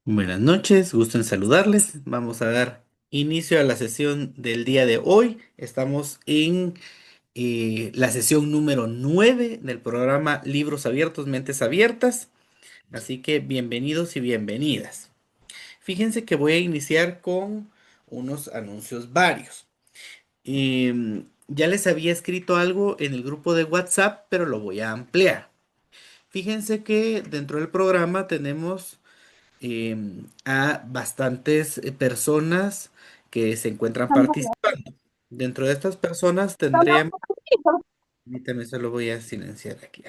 Buenas noches, gusto en saludarles. Vamos a dar inicio a la sesión del día de hoy. Estamos en la sesión número 9 del programa Libros Abiertos, Mentes Abiertas. Así que bienvenidos y bienvenidas. Fíjense que voy a iniciar con unos anuncios varios. Ya les había escrito algo en el grupo de WhatsApp, pero lo voy a ampliar. Fíjense que dentro del programa tenemos a bastantes personas que se encuentran participando. Dentro de estas personas tendríamos, permítame, solo voy a silenciar aquí.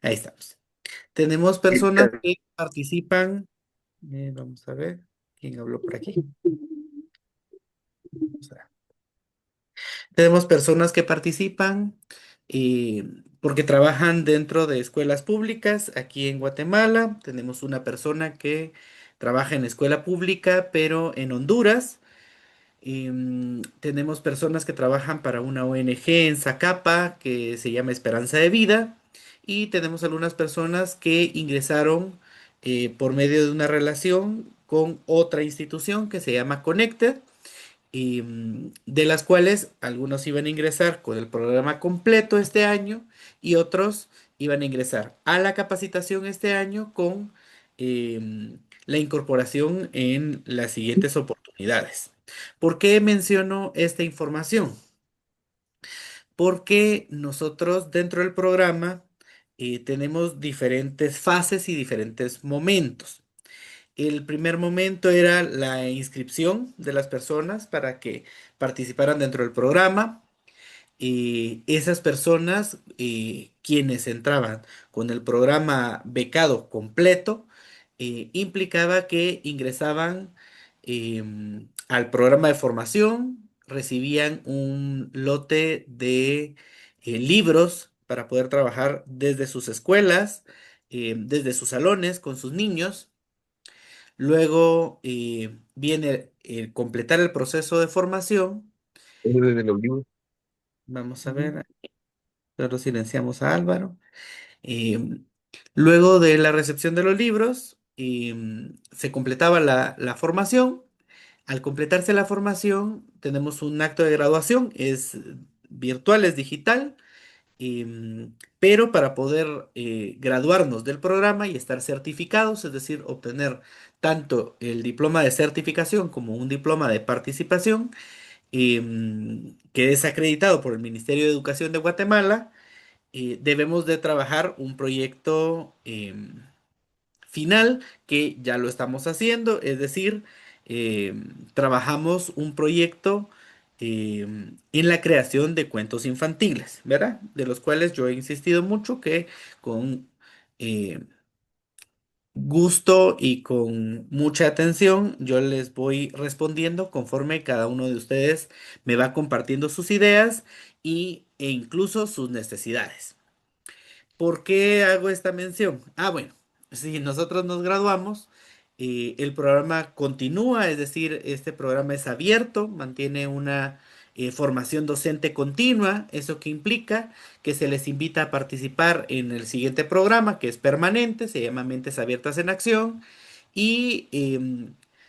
Ahí estamos. Tenemos personas que participan. Vamos a ver quién habló por aquí. Vamos a ver. Tenemos personas que participan porque trabajan dentro de escuelas públicas aquí en Guatemala. Tenemos una persona que trabaja en escuela pública, pero en Honduras. Tenemos personas que trabajan para una ONG en Zacapa que se llama Esperanza de Vida. Y tenemos algunas personas que ingresaron por medio de una relación con otra institución que se llama Connected, de las cuales algunos iban a ingresar con el programa completo este año y otros iban a ingresar a la capacitación este año con la incorporación en las siguientes oportunidades. ¿Por qué menciono esta información? Porque nosotros dentro del programa tenemos diferentes fases y diferentes momentos. El primer momento era la inscripción de las personas para que participaran dentro del programa. Esas personas, quienes entraban con el programa becado completo, implicaba que ingresaban al programa de formación, recibían un lote de libros para poder trabajar desde sus escuelas, desde sus salones con sus niños. Luego viene el completar el proceso de formación. Desde los libros. Vamos a ver, pero silenciamos a Álvaro. Eh, Luego de la recepción de los libros, se completaba la formación. Al completarse la formación, tenemos un acto de graduación, es virtual, es digital. Pero para poder graduarnos del programa y estar certificados, es decir, obtener tanto el diploma de certificación como un diploma de participación, que es acreditado por el Ministerio de Educación de Guatemala, debemos de trabajar un proyecto final, que ya lo estamos haciendo, es decir, trabajamos un proyecto en la creación de cuentos infantiles, ¿verdad? De los cuales yo he insistido mucho que con eh, gusto y con mucha atención yo les voy respondiendo conforme cada uno de ustedes me va compartiendo sus ideas e incluso sus necesidades. ¿Por qué hago esta mención? Ah, bueno, si nosotros nos graduamos, el programa continúa, es decir, este programa es abierto, mantiene una formación docente continua, eso que implica que se les invita a participar en el siguiente programa, que es permanente, se llama Mentes Abiertas en Acción, y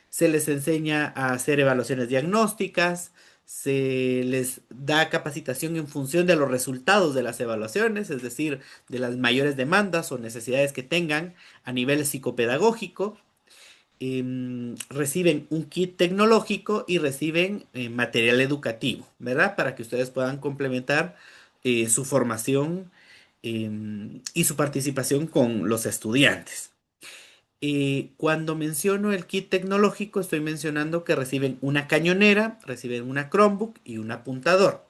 se les enseña a hacer evaluaciones diagnósticas, se les da capacitación en función de los resultados de las evaluaciones, es decir, de las mayores demandas o necesidades que tengan a nivel psicopedagógico. Reciben un kit tecnológico y reciben material educativo, ¿verdad? Para que ustedes puedan complementar su formación y su participación con los estudiantes. Cuando menciono el kit tecnológico, estoy mencionando que reciben una cañonera, reciben una Chromebook y un apuntador.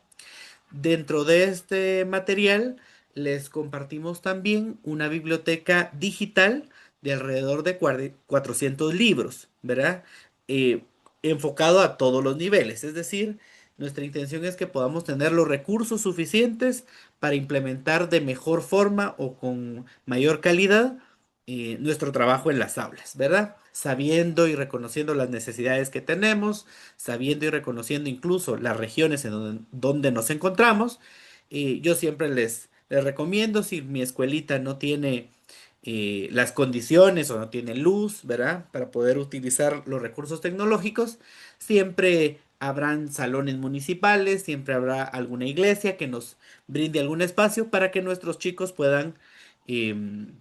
Dentro de este material les compartimos también una biblioteca digital de alrededor de 400 libros, ¿verdad? Eh, Enfocado a todos los niveles. Es decir, nuestra intención es que podamos tener los recursos suficientes para implementar de mejor forma o con mayor calidad nuestro trabajo en las aulas, ¿verdad? Sabiendo y reconociendo las necesidades que tenemos, sabiendo y reconociendo incluso las regiones en donde nos encontramos. Yo siempre les les recomiendo si mi escuelita no tiene las condiciones o no tiene luz, ¿verdad? Para poder utilizar los recursos tecnológicos, siempre habrán salones municipales, siempre habrá alguna iglesia que nos brinde algún espacio para que nuestros chicos puedan em,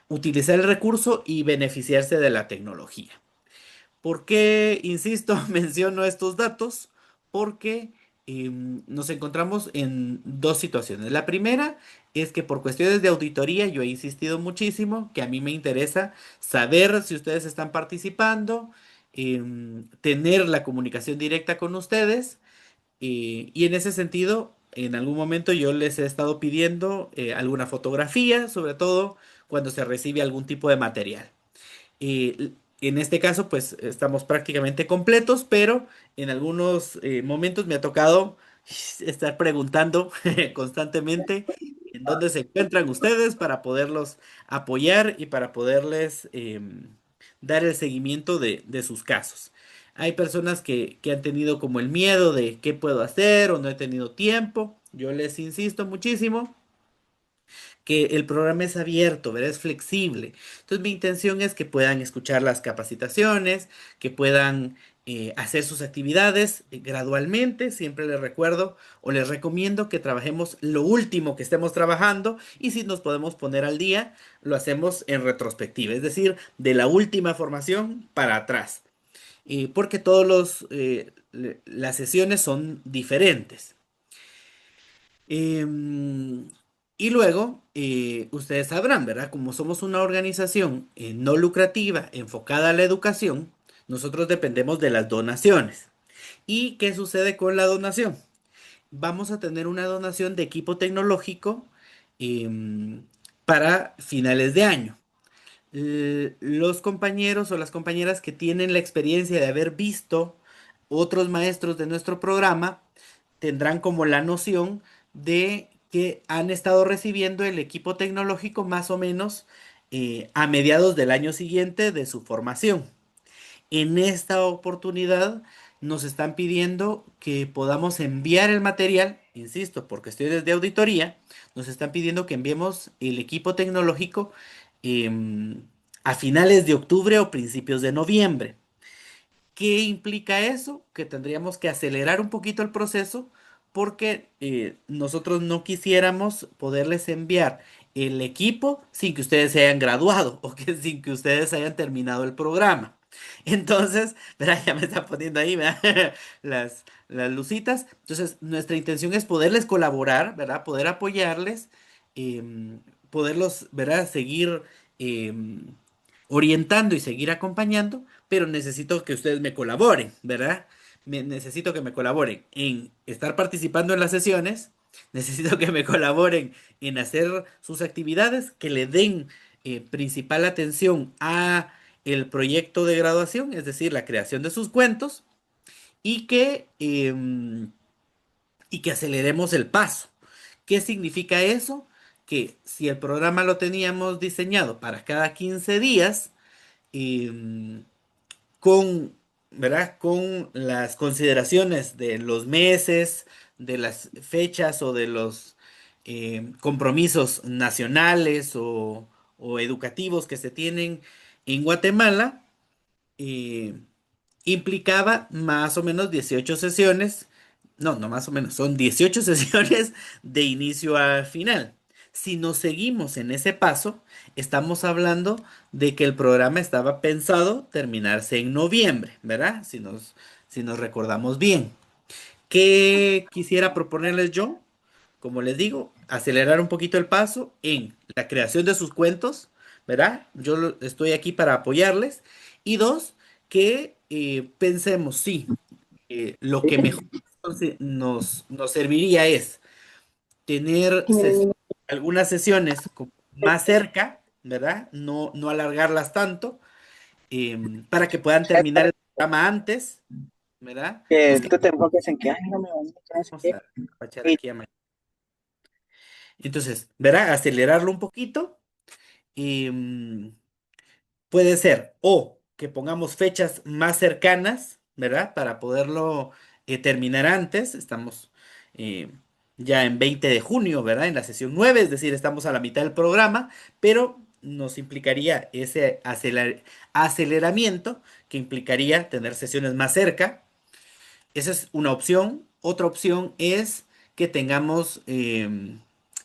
utilizar el recurso y beneficiarse de la tecnología. ¿Por qué, insisto, menciono estos datos? Porque nos encontramos en dos situaciones. La primera es que por cuestiones de auditoría, yo he insistido muchísimo, que a mí me interesa saber si ustedes están participando, tener la comunicación directa con ustedes, y en ese sentido, en algún momento yo les he estado pidiendo alguna fotografía, sobre todo cuando se recibe algún tipo de material. En este caso, pues estamos prácticamente completos, pero en algunos momentos me ha tocado estar preguntando constantemente en dónde se encuentran ustedes para poderlos apoyar y para poderles dar el seguimiento de sus casos. Hay personas que han tenido como el miedo de qué puedo hacer o no he tenido tiempo. Yo les insisto muchísimo que el programa es abierto, ¿verdad? Es flexible. Entonces mi intención es que puedan escuchar las capacitaciones, que puedan hacer sus actividades gradualmente. Siempre les recuerdo o les recomiendo que trabajemos lo último que estemos trabajando y si nos podemos poner al día, lo hacemos en retrospectiva, es decir, de la última formación para atrás. Porque las sesiones son diferentes. Em, y luego, ustedes sabrán, ¿verdad? Como somos una organización no lucrativa enfocada a la educación, nosotros dependemos de las donaciones. ¿Y qué sucede con la donación? Vamos a tener una donación de equipo tecnológico em, para finales de año. Los compañeros o las compañeras que tienen la experiencia de haber visto otros maestros de nuestro programa tendrán como la noción de que han estado recibiendo el equipo tecnológico más o menos a mediados del año siguiente de su formación. En esta oportunidad nos están pidiendo que podamos enviar el material, insisto, por cuestiones de auditoría, nos están pidiendo que enviemos el equipo tecnológico em, a finales de octubre o principios de noviembre. ¿Qué implica eso? Que tendríamos que acelerar un poquito el proceso porque nosotros no quisiéramos poderles enviar el equipo sin que ustedes se hayan graduado o que sin que ustedes hayan terminado el programa. Entonces, verá, ya me está poniendo ahí, ¿verdad? Las lucitas. Entonces, nuestra intención es poderles colaborar, ¿verdad? Poder apoyarles, em, poderlos, ¿verdad? Seguir em, orientando y seguir acompañando, pero necesito que ustedes me colaboren, ¿verdad? Necesito que me colaboren en estar participando en las sesiones, necesito que me colaboren en hacer sus actividades, que le den principal atención a el proyecto de graduación, es decir, la creación de sus cuentos, y que aceleremos el paso. ¿Qué significa eso? Que si el programa lo teníamos diseñado para cada 15 días, em, con, ¿verdad? Con las consideraciones de los meses, de las fechas o de los compromisos nacionales o educativos que se tienen en Guatemala, eh, implicaba más o menos 18 sesiones, no, no más o menos, son 18 sesiones de inicio a final. Si nos seguimos en ese paso, estamos hablando de que el programa estaba pensado terminarse en noviembre, ¿verdad? Si nos recordamos bien. ¿Qué quisiera proponerles yo? Como les digo, acelerar un poquito el paso en la creación de sus cuentos, ¿verdad? Estoy aquí para apoyarles. Y dos, que pensemos, sí, lo que mejor nos serviría es tener algunas sesiones más cerca, ¿verdad? No alargarlas tanto, para que puedan terminar el programa antes, ¿verdad? Que Nos tú te enfoques en que, ay, no me va que no sé quedamos qué. a despachar Y aquí a Entonces, ¿verdad? Acelerarlo un poquito. Puede ser o que pongamos fechas más cercanas, ¿verdad? Para poderlo terminar antes. Estamos, eh, ya en 20 de junio, ¿verdad? En la sesión 9, es decir, estamos a la mitad del programa, pero nos implicaría ese aceleramiento que implicaría tener sesiones más cerca. Esa es una opción. Otra opción es que tengamos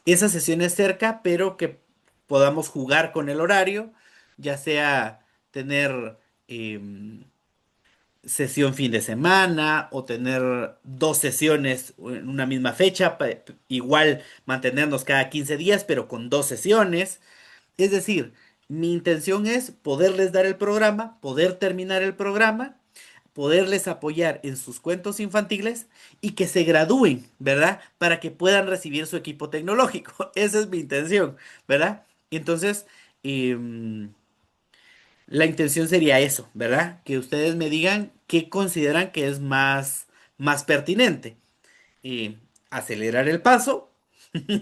esas sesiones cerca, pero que podamos jugar con el horario, ya sea tener sesión fin de semana o tener dos sesiones en una misma fecha, igual mantenernos cada 15 días, pero con dos sesiones. Es decir, mi intención es poderles dar el programa, poder terminar el programa, poderles apoyar en sus cuentos infantiles y que se gradúen, ¿verdad? Para que puedan recibir su equipo tecnológico. Esa es mi intención, ¿verdad? Entonces, em, la intención sería eso, ¿verdad? Que ustedes me digan qué consideran que es más pertinente. Eh, Acelerar el paso,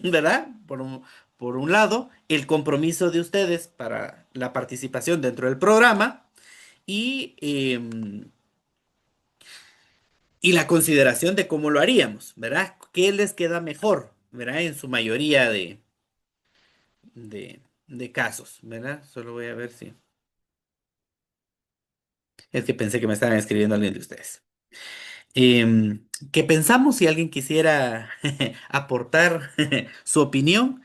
¿verdad? Por un lado, el compromiso de ustedes para la participación dentro del programa y, y la consideración de cómo lo haríamos, ¿verdad? ¿Qué les queda mejor, ¿verdad? En su mayoría de casos, ¿verdad? Solo voy a ver si... Es que pensé que me estaban escribiendo alguien de ustedes. ¿Qué pensamos si alguien quisiera aportar su opinión?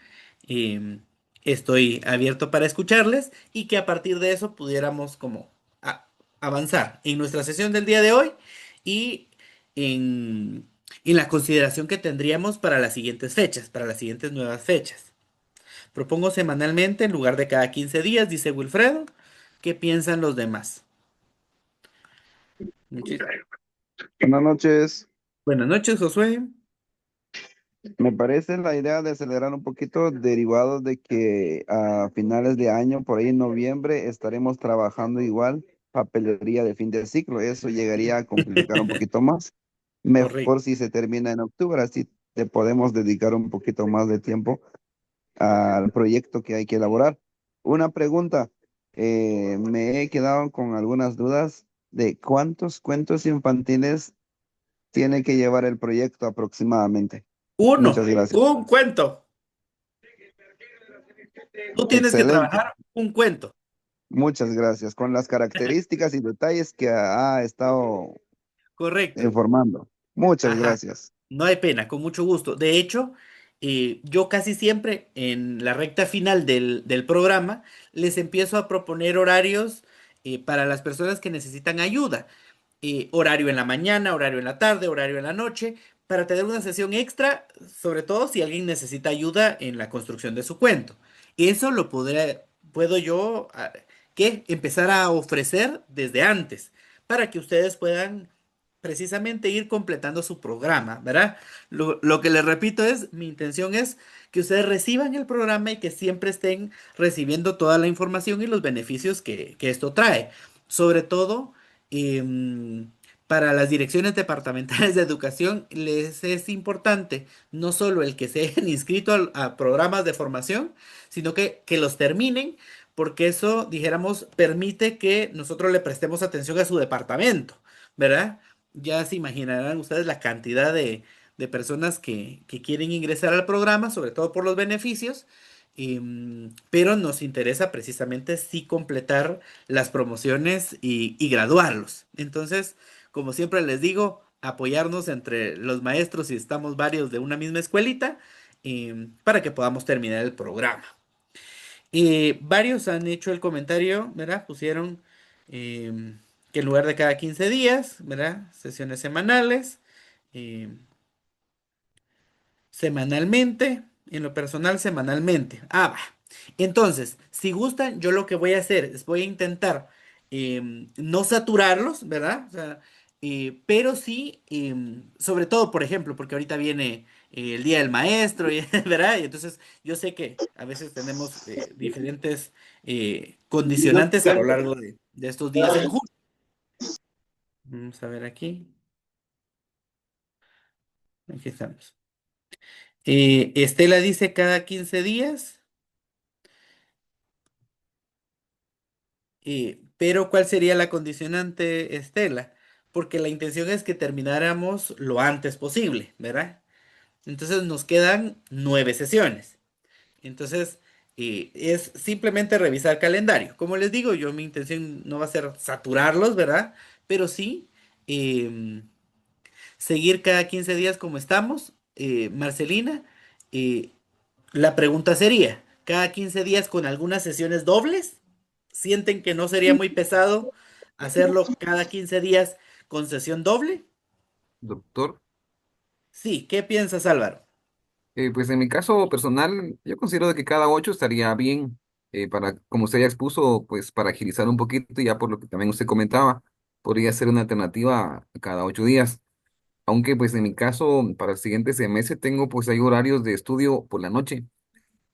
Em, Estoy abierto para escucharles y que a partir de eso pudiéramos como avanzar en nuestra sesión del día de hoy y en, en la consideración que tendríamos para las siguientes fechas, para las siguientes nuevas fechas. Propongo semanalmente en lugar de cada 15 días, dice Wilfredo. ¿Qué piensan los demás? Muchis- Buenas noches. Buenas noches, Josué. Me parece la idea de acelerar un poquito derivado de que a finales de año, por ahí en noviembre, estaremos trabajando igual papelería de fin de ciclo. Eso llegaría a complicar un poquito más. Correcto. Mejor si se termina en octubre, así te podemos dedicar un poquito más de tiempo al proyecto que hay que elaborar. Una pregunta, me he quedado con algunas dudas de cuántos cuentos infantiles tiene que llevar el proyecto aproximadamente. Muchas gracias. Un cuento. Tú tienes que Excelente. trabajar un cuento. Muchas gracias. Con las características y detalles que ha estado Correcto. informando. Muchas Ajá. gracias. No hay pena, con mucho gusto. De hecho, yo casi siempre en la recta final del programa les empiezo a proponer horarios para las personas que necesitan ayuda. Horario en la mañana, horario en la tarde, horario en la noche, para tener una sesión extra, sobre todo si alguien necesita ayuda en la construcción de su cuento. Eso puedo yo, ¿qué? Empezar a ofrecer desde antes, para que ustedes puedan precisamente ir completando su programa, ¿verdad? Lo que les repito es, mi intención es que ustedes reciban el programa y que siempre estén recibiendo toda la información y los beneficios que esto trae. Sobre todo, em, para las direcciones departamentales de educación, les es importante no solo el que se hayan inscrito a programas de formación, sino que los terminen, porque eso, dijéramos, permite que nosotros le prestemos atención a su departamento, ¿verdad? Ya se imaginarán ustedes la cantidad de personas que quieren ingresar al programa, sobre todo por los beneficios, pero nos interesa precisamente sí completar las promociones y graduarlos. Entonces, como siempre les digo, apoyarnos entre los maestros si estamos varios de una misma escuelita, para que podamos terminar el programa. Varios han hecho el comentario, ¿verdad? Pusieron que en lugar de cada 15 días, ¿verdad? Sesiones semanales, em, semanalmente, en lo personal, semanalmente. Ah, va. Entonces, si gustan, yo lo que voy a hacer es voy a intentar no saturarlos, ¿verdad? O sea, pero sí, sobre todo, por ejemplo, porque ahorita viene el Día del Maestro, ¿verdad? Y entonces yo sé que a veces tenemos diferentes condicionantes a lo largo de estos días en julio. Vamos a ver aquí. Aquí estamos. Estela dice cada 15 días. Pero ¿cuál sería la condicionante, Estela? Porque la intención es que termináramos lo antes posible, ¿verdad? Entonces nos quedan 9 sesiones. Entonces, es simplemente revisar calendario. Como les digo, yo mi intención no va a ser saturarlos, ¿verdad? Pero sí em, seguir cada 15 días como estamos. Marcelina, eh, la pregunta sería, ¿cada 15 días con algunas sesiones dobles? ¿Sienten que no sería muy pesado hacerlo cada 15 días con sesión doble? Doctor. Sí, ¿qué piensas, Álvaro? Pues en mi caso personal, yo considero de que cada 8 estaría bien para, como usted ya expuso, pues para agilizar un poquito, y ya por lo que también usted comentaba, podría ser una alternativa a cada 8 días. Aunque pues en mi caso, para el siguiente semestre tengo pues hay horarios de estudio por la noche.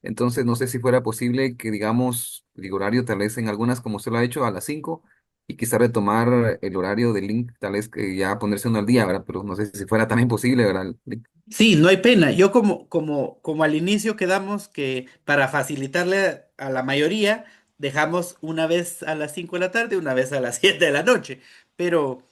Entonces no sé si fuera posible que digamos el horario tal vez en algunas como usted lo ha hecho a las 5 y quizá retomar el horario del link, tal vez que ya ponerse uno al día, ¿verdad? Pero no sé si fuera también posible, ¿verdad? Sí, no hay pena. Yo como al inicio quedamos que para facilitarle a la mayoría, dejamos una vez a las 5 de la tarde, una vez a las 7 de la noche. Pero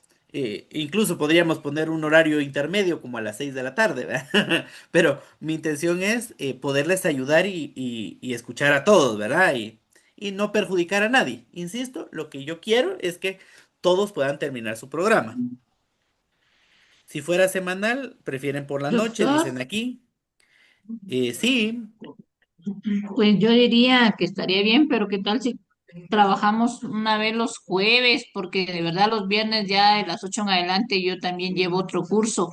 incluso podríamos poner un horario intermedio como a las 6 de la tarde, ¿verdad? Pero mi intención es poderles ayudar y escuchar a todos, ¿verdad? Y no perjudicar a nadie. Insisto, lo que yo quiero es que todos puedan terminar su programa. Si fuera semanal, prefieren por la noche, Doctor, dicen aquí. Sí, pues yo diría que estaría bien, pero ¿qué tal si trabajamos una vez los jueves? Porque de verdad los viernes ya de las 8 en adelante yo también llevo otro curso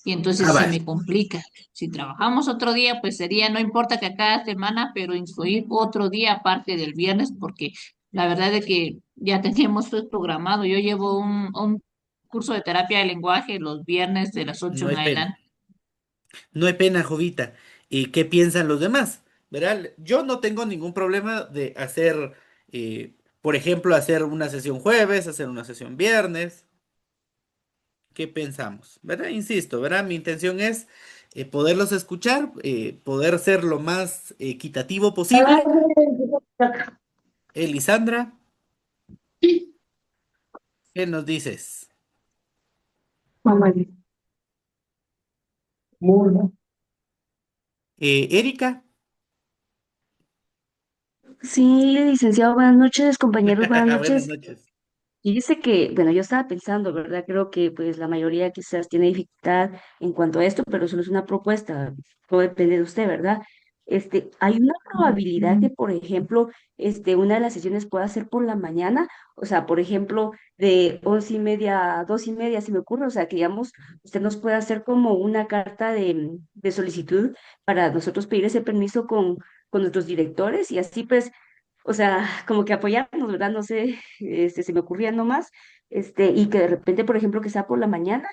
y entonces se vale. me complica. Si trabajamos otro día, pues sería, no importa que a cada semana, pero incluir otro día aparte del viernes, porque la verdad es que ya teníamos todo programado. Yo llevo un curso de terapia de lenguaje los viernes de las 8 No en hay pena. adelante. No hay pena, Jovita. ¿Y qué piensan los demás? ¿Verdad? Yo no tengo ningún problema de hacer, por ejemplo, hacer una sesión jueves, hacer una sesión viernes. ¿Qué pensamos? ¿Verdad? Insisto, ¿verdad? Mi intención es poderlos escuchar, poder ser lo más equitativo posible. Elisandra, ¿qué nos dices? Erika, Sí, licenciado, buenas noches, compañeros, buenas buenas noches. noches. Y dice que, bueno, yo estaba pensando, ¿verdad? Creo que pues la mayoría quizás tiene dificultad en cuanto a esto, pero solo es una propuesta, todo depende de usted, ¿verdad? Hay una probabilidad que, por ejemplo, una de las sesiones pueda ser por la mañana, o sea, por ejemplo, de 11:30 a 2:30, se me ocurre, o sea, que digamos, usted nos puede hacer como una carta de solicitud para nosotros pedir ese permiso con nuestros directores y así pues o sea, como que apoyarnos, ¿verdad? No sé, se me ocurría nomás, y que de repente, por ejemplo, que sea por la mañana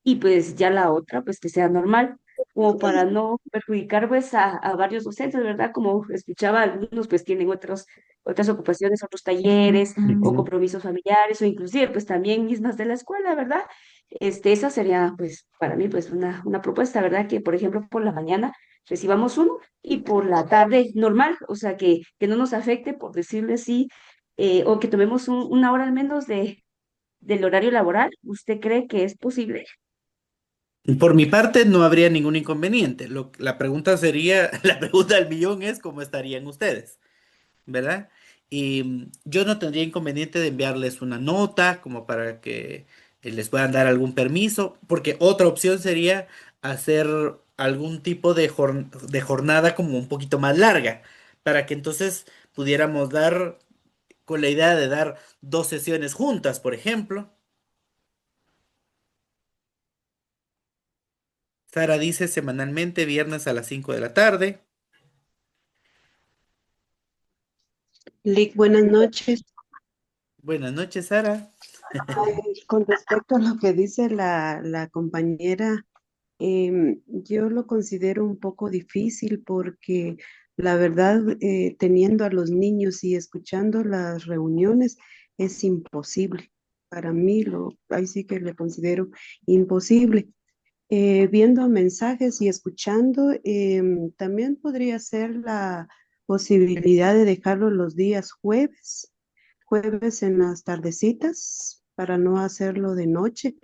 y pues ya la otra, pues que sea normal, como para no perjudicar pues a varios docentes, ¿verdad? Como escuchaba, algunos pues tienen otras ocupaciones, otros talleres o Ujú. compromisos familiares o inclusive pues también mismas de la escuela, ¿verdad? Esa sería pues para mí pues una propuesta, ¿verdad? Que por ejemplo por la mañana recibamos uno y por la tarde normal, o sea, que no nos afecte, por decirle así, o que tomemos una hora al menos del horario laboral. ¿Usted cree que es posible? Por mi parte, no habría ningún inconveniente. La pregunta sería, la pregunta del millón es cómo estarían ustedes, ¿verdad? Y yo no tendría inconveniente de enviarles una nota como para que les puedan dar algún permiso, porque otra opción sería hacer algún tipo de jornada como un poquito más larga, para que entonces pudiéramos dar, con la idea de dar 2 sesiones juntas, por ejemplo. Sara dice semanalmente, viernes a las 5 de la tarde. Lick, buenas noches. Buenas noches, Sara. Con respecto a lo que dice la compañera, yo lo considero un poco difícil porque la verdad, teniendo a los niños y escuchando las reuniones, es imposible. Para mí, ahí sí que le considero imposible. Viendo mensajes y escuchando, también podría ser la posibilidad de dejarlo los días jueves en las tardecitas, para no hacerlo de noche.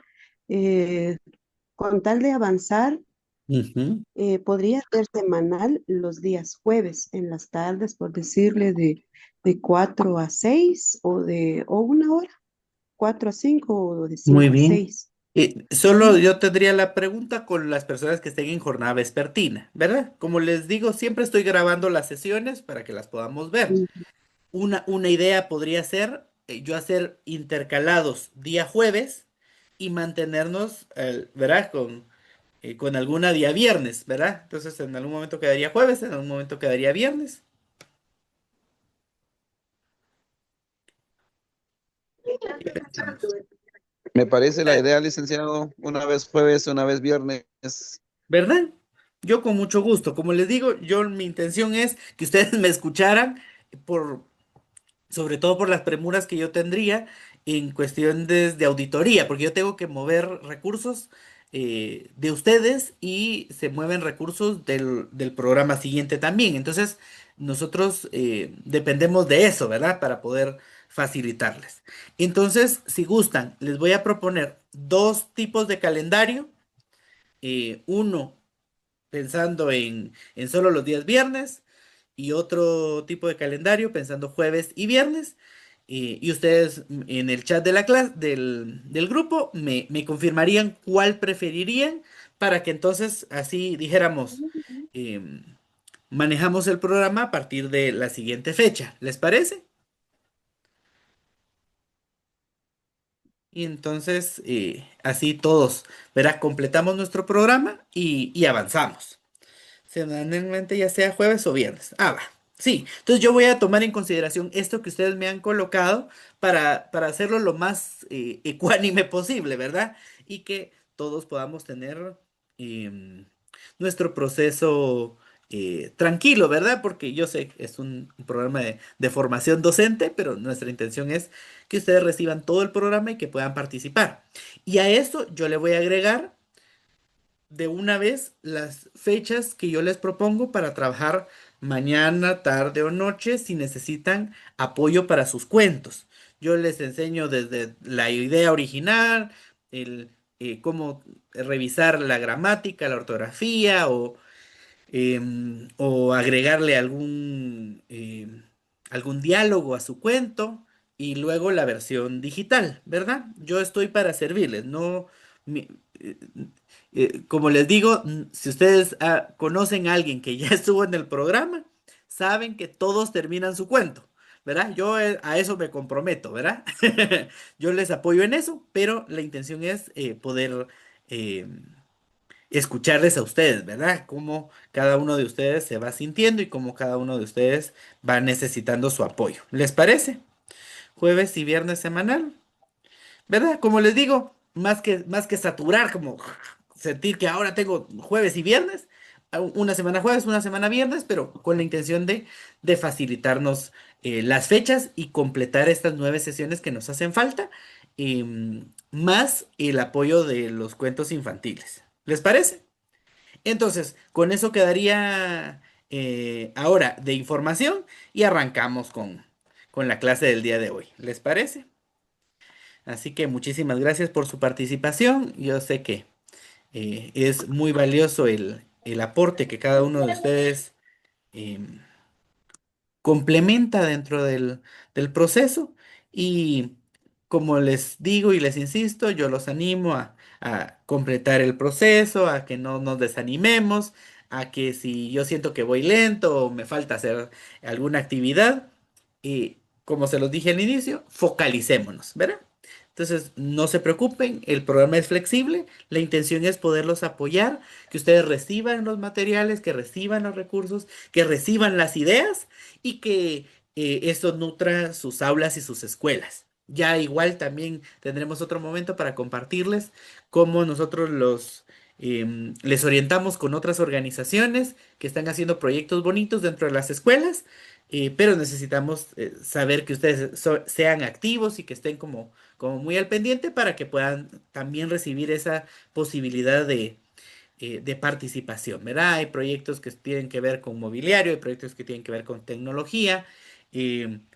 Eh, con tal de avanzar, Ujú. Podría ser semanal los días jueves en las tardes, por decirle de 4 a 6 o una hora, 4 a 5 o de Muy 5 a bien. 6. Solo yo tendría la pregunta con las personas que estén en jornada vespertina, ¿verdad? Como les digo, siempre estoy grabando las sesiones para que las podamos ver. Una idea podría ser yo hacer intercalados día jueves y mantenernos, ¿verdad? Con alguna día viernes, ¿verdad? Entonces en algún momento quedaría jueves, en algún momento quedaría viernes. ¿Qué pensamos? Me parece la Eh, idea, licenciado, una vez jueves, una vez viernes. ¿Verdad? Yo con mucho gusto. Como les digo, mi intención es que ustedes me escucharan por, sobre todo por las premuras que yo tendría en cuestiones de auditoría, porque yo tengo que mover recursos de ustedes y se mueven recursos del programa siguiente también. Entonces, nosotros dependemos de eso, ¿verdad? Para poder facilitarles. Entonces, si gustan, les voy a proponer dos tipos de calendario. Uno pensando en solo los días viernes y otro tipo de calendario pensando jueves y viernes. Y ustedes en el chat de la clase, del grupo me confirmarían cuál preferirían para que entonces así dijéramos, em, manejamos el programa a partir de la siguiente fecha. ¿Les parece? Y entonces así todos, verá, completamos nuestro programa y avanzamos. Semanalmente, ya sea jueves o viernes. Ah, va. Sí, entonces yo voy a tomar en consideración esto que ustedes me han colocado para hacerlo lo más ecuánime posible, ¿verdad? Y que todos podamos tener em, nuestro proceso tranquilo, ¿verdad? Porque yo sé que es un programa de formación docente, pero nuestra intención es que ustedes reciban todo el programa y que puedan participar. Y a eso yo le voy a agregar de una vez las fechas que yo les propongo para trabajar mañana, tarde o noche si necesitan apoyo para sus cuentos. Yo les enseño desde la idea original, cómo revisar la gramática, la ortografía o agregarle algún diálogo a su cuento y luego la versión digital, ¿verdad? Yo estoy para servirles, no, mi- eh, como les digo, si ustedes conocen a alguien que ya estuvo en el programa, saben que todos terminan su cuento. ¿Verdad? Yo a eso me comprometo, ¿verdad? Yo les apoyo en eso, pero la intención es poder eh, escucharles a ustedes, ¿verdad? Cómo cada uno de ustedes se va sintiendo y cómo cada uno de ustedes va necesitando su apoyo. ¿Les parece? Jueves y viernes semanal, ¿verdad? Como les digo, más que saturar, como sentir que ahora tengo jueves y viernes, una semana jueves, una semana viernes, pero con la intención de facilitarnos las fechas y completar estas 9 sesiones que nos hacen falta, más el apoyo de los cuentos infantiles. ¿Les parece? Entonces, con eso quedaría ahora de información y arrancamos con la clase del día de hoy. ¿Les parece? Así que muchísimas gracias por su participación. Yo sé que es muy valioso el aporte que cada uno de ustedes em, complementa dentro del proceso y como les digo y les insisto, yo los animo a completar el proceso, a que no nos desanimemos, a que si yo siento que voy lento o me falta hacer alguna actividad, como se los dije al inicio, focalicémonos, ¿verdad? Entonces, no se preocupen, el programa es flexible, la intención es poderlos apoyar, que ustedes reciban los materiales, que reciban los recursos, que reciban las ideas y que eso nutra sus aulas y sus escuelas. Ya igual también tendremos otro momento para compartirles cómo nosotros les orientamos con otras organizaciones que están haciendo proyectos bonitos dentro de las escuelas, pero necesitamos saber que ustedes sean activos y que estén como muy al pendiente para que puedan también recibir esa posibilidad de participación, ¿verdad? Hay proyectos que tienen que ver con mobiliario, hay proyectos que tienen que ver con tecnología.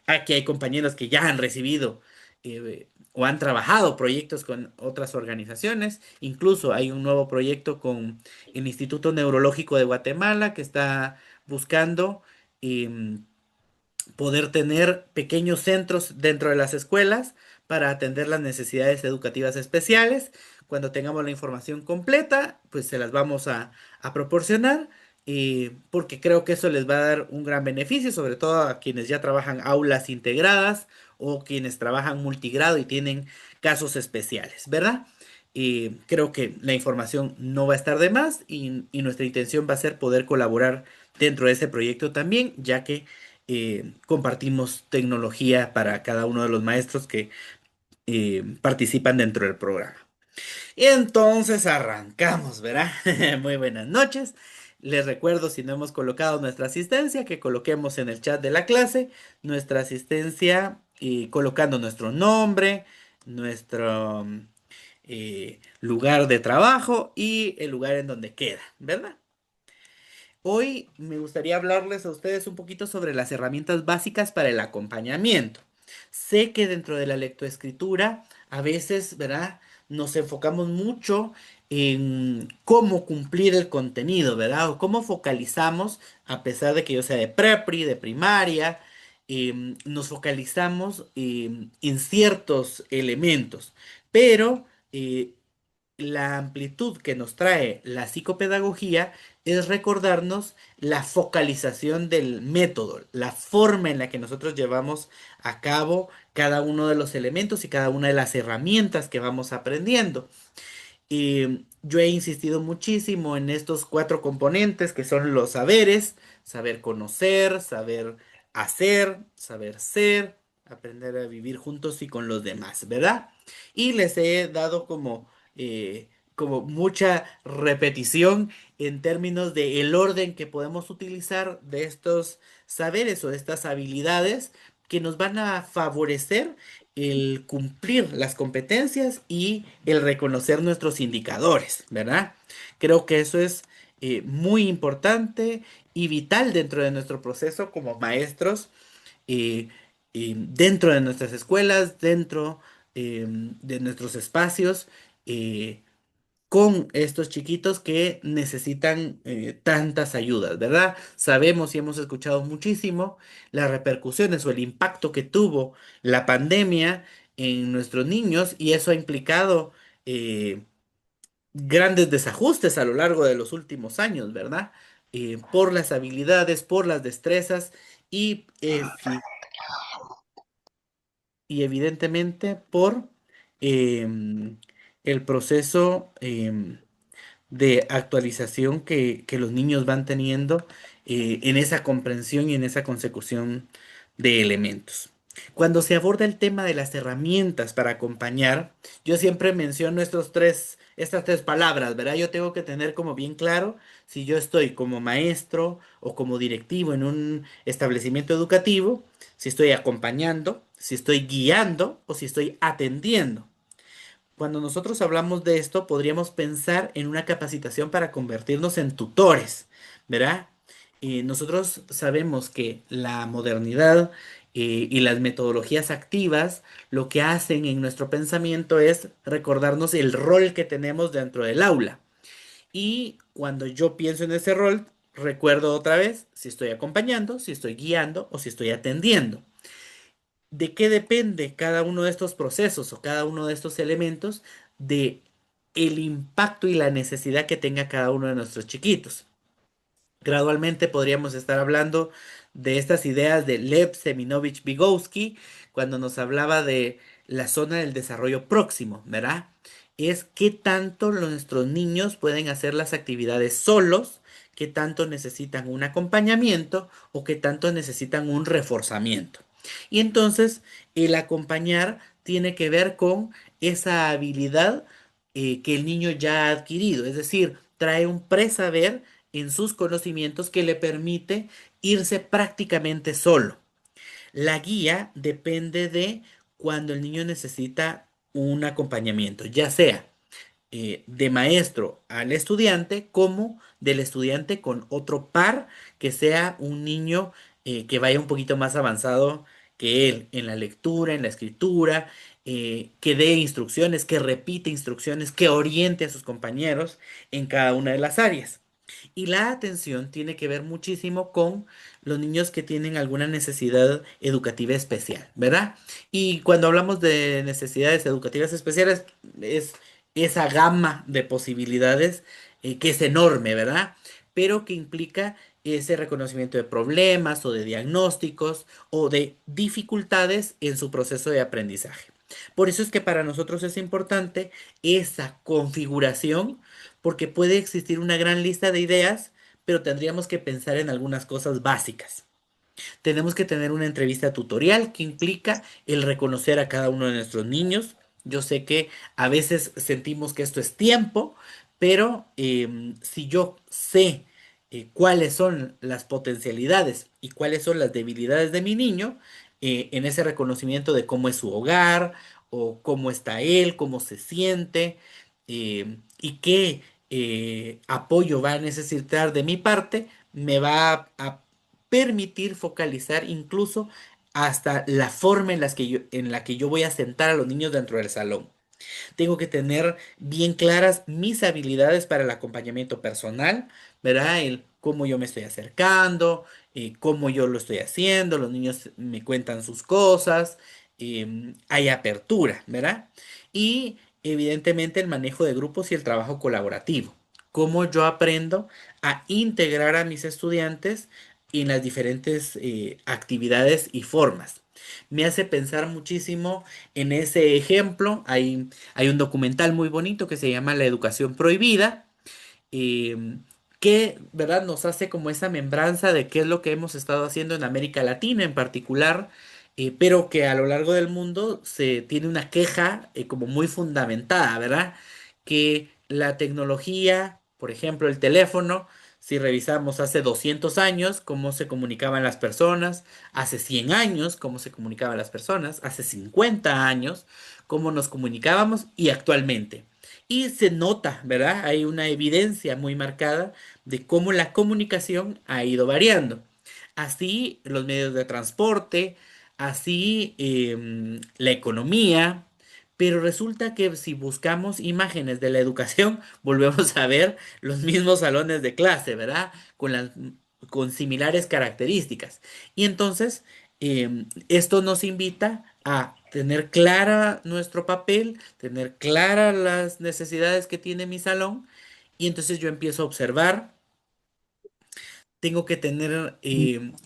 Aquí hay compañeros que ya han recibido o han trabajado proyectos con otras organizaciones. Incluso hay un nuevo proyecto con el Instituto Neurológico de Guatemala que está buscando em, poder tener pequeños centros dentro de las escuelas para atender las necesidades educativas especiales. Cuando tengamos la información completa, pues se las vamos a proporcionar, porque creo que eso les va a dar un gran beneficio, sobre todo a quienes ya trabajan aulas integradas o quienes trabajan multigrado y tienen casos especiales, ¿verdad? Creo que la información no va a estar de más y nuestra intención va a ser poder colaborar dentro de ese proyecto también, ya que compartimos tecnología para cada uno de los maestros que participan dentro del programa. Y entonces arrancamos, ¿verdad? Muy buenas noches. Les recuerdo, si no hemos colocado nuestra asistencia, que coloquemos en el chat de la clase nuestra asistencia y colocando nuestro nombre, nuestro lugar de trabajo y el lugar en donde queda, ¿verdad? Hoy me gustaría hablarles a ustedes un poquito sobre las herramientas básicas para el acompañamiento. Sé que dentro de la lectoescritura a veces, ¿verdad? Nos enfocamos mucho en cómo cumplir el contenido, ¿verdad? O cómo focalizamos, a pesar de que yo sea de prepri, de primaria, nos focalizamos en ciertos elementos, pero la amplitud que nos trae la psicopedagogía es recordarnos la focalización del método, la forma en la que nosotros llevamos a cabo cada uno de los elementos y cada una de las herramientas que vamos aprendiendo. Yo he insistido muchísimo en estos cuatro componentes que son los saberes: saber conocer, saber hacer, saber ser, aprender a vivir juntos y con los demás, ¿verdad? Y les he dado como mucha repetición en términos de el orden que podemos utilizar de estos saberes o de estas habilidades que nos van a favorecer el cumplir las competencias y el reconocer nuestros indicadores, ¿verdad? Creo que eso es muy importante y vital dentro de nuestro proceso como maestros, eh, dentro de nuestras escuelas, dentro de nuestros espacios. Con estos chiquitos que necesitan tantas ayudas, ¿verdad? Sabemos y hemos escuchado muchísimo las repercusiones o el impacto que tuvo la pandemia en nuestros niños y eso ha implicado grandes desajustes a lo largo de los últimos años, ¿verdad? Por las habilidades, por las destrezas y, y evidentemente por el proceso de actualización que los niños van teniendo en esa comprensión y en esa consecución de elementos. Cuando se aborda el tema de las herramientas para acompañar, yo siempre menciono estas tres palabras, ¿verdad? Yo tengo que tener como bien claro si yo estoy como maestro o como directivo en un establecimiento educativo, si estoy acompañando, si estoy guiando o si estoy atendiendo. Cuando nosotros hablamos de esto, podríamos pensar en una capacitación para convertirnos en tutores, ¿verdad? Nosotros sabemos que la modernidad y las metodologías activas lo que hacen en nuestro pensamiento es recordarnos el rol que tenemos dentro del aula. Y cuando yo pienso en ese rol, recuerdo otra vez si estoy acompañando, si estoy guiando o si estoy atendiendo. ¿De qué depende cada uno de estos procesos o cada uno de estos elementos? De el impacto y la necesidad que tenga cada uno de nuestros chiquitos. Gradualmente podríamos estar hablando de estas ideas de Lev Seminovich Vygotsky cuando nos hablaba de la zona del desarrollo próximo, ¿verdad? Es qué tanto nuestros niños pueden hacer las actividades solos, qué tanto necesitan un acompañamiento o qué tanto necesitan un reforzamiento. Y entonces el acompañar tiene que ver con esa habilidad que el niño ya ha adquirido, es decir, trae un presaber en sus conocimientos que le permite irse prácticamente solo. La guía depende de cuando el niño necesita un acompañamiento, ya sea de maestro al estudiante como del estudiante con otro par que sea un niño que vaya un poquito más avanzado que él en la lectura, en la escritura, que dé instrucciones, que repite instrucciones, que oriente a sus compañeros en cada una de las áreas. Y la atención tiene que ver muchísimo con los niños que tienen alguna necesidad educativa especial, ¿verdad? Y cuando hablamos de necesidades educativas especiales, es esa gama de posibilidades que es enorme, ¿verdad? Pero que implica ese reconocimiento de problemas o de diagnósticos o de dificultades en su proceso de aprendizaje. Por eso es que para nosotros es importante esa configuración porque puede existir una gran lista de ideas, pero tendríamos que pensar en algunas cosas básicas. Tenemos que tener una entrevista tutorial que implica el reconocer a cada uno de nuestros niños. Yo sé que a veces sentimos que esto es tiempo, pero si yo sé cuáles son las potencialidades y cuáles son las debilidades de mi niño, en ese reconocimiento de cómo es su hogar o cómo está él, cómo se siente y qué apoyo va a necesitar de mi parte, me va a permitir focalizar incluso hasta la forma en la que yo voy a sentar a los niños dentro del salón. Tengo que tener bien claras mis habilidades para el acompañamiento personal, ¿verdad? El cómo yo me estoy acercando, cómo yo lo estoy haciendo, los niños me cuentan sus cosas, hay apertura, ¿verdad? Y evidentemente el manejo de grupos y el trabajo colaborativo. Cómo yo aprendo a integrar a mis estudiantes en las diferentes actividades y formas. Me hace pensar muchísimo en ese ejemplo. Hay un documental muy bonito que se llama La educación prohibida, eh, que, ¿verdad? Nos hace como esa membranza de qué es lo que hemos estado haciendo en América Latina en particular, pero que a lo largo del mundo se tiene una queja como muy fundamentada, ¿verdad? Que la tecnología, por ejemplo, el teléfono, si revisamos hace 200 años cómo se comunicaban las personas, hace 100 años cómo se comunicaban las personas, hace 50 años cómo nos comunicábamos y actualmente. Y se nota, ¿verdad? Hay una evidencia muy marcada de cómo la comunicación ha ido variando. Así los medios de transporte, así la economía, pero resulta que si buscamos imágenes de la educación, volvemos a ver los mismos salones de clase, ¿verdad? Con similares características. Y entonces, esto nos invita a tener clara nuestro papel, tener claras las necesidades que tiene mi salón, y entonces yo empiezo a observar. Tengo que tener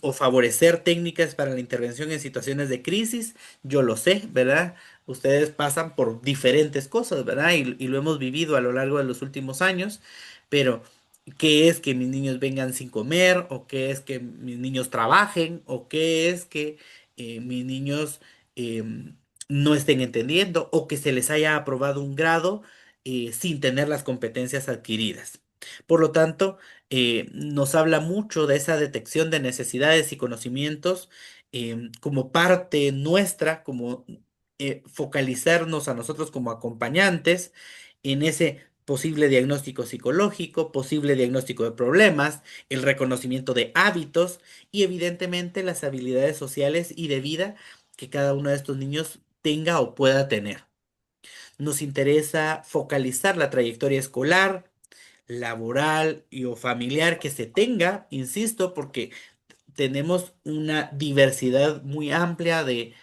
o favorecer técnicas para la intervención en situaciones de crisis. Yo lo sé, ¿verdad? Ustedes pasan por diferentes cosas, ¿verdad? Y lo hemos vivido a lo largo de los últimos años, pero ¿qué es que mis niños vengan sin comer? ¿O qué es que mis niños trabajen? ¿O qué es que mis niños no estén entendiendo? ¿O que se les haya aprobado un grado sin tener las competencias adquiridas? Por lo tanto, nos habla mucho de esa detección de necesidades y conocimientos como parte nuestra, como focalizarnos a nosotros como acompañantes en ese posible diagnóstico psicológico, posible diagnóstico de problemas, el reconocimiento de hábitos y evidentemente las habilidades sociales y de vida que cada uno de estos niños tenga o pueda tener. Nos interesa focalizar la trayectoria escolar, laboral y o familiar que se tenga, insisto, porque tenemos una diversidad muy amplia de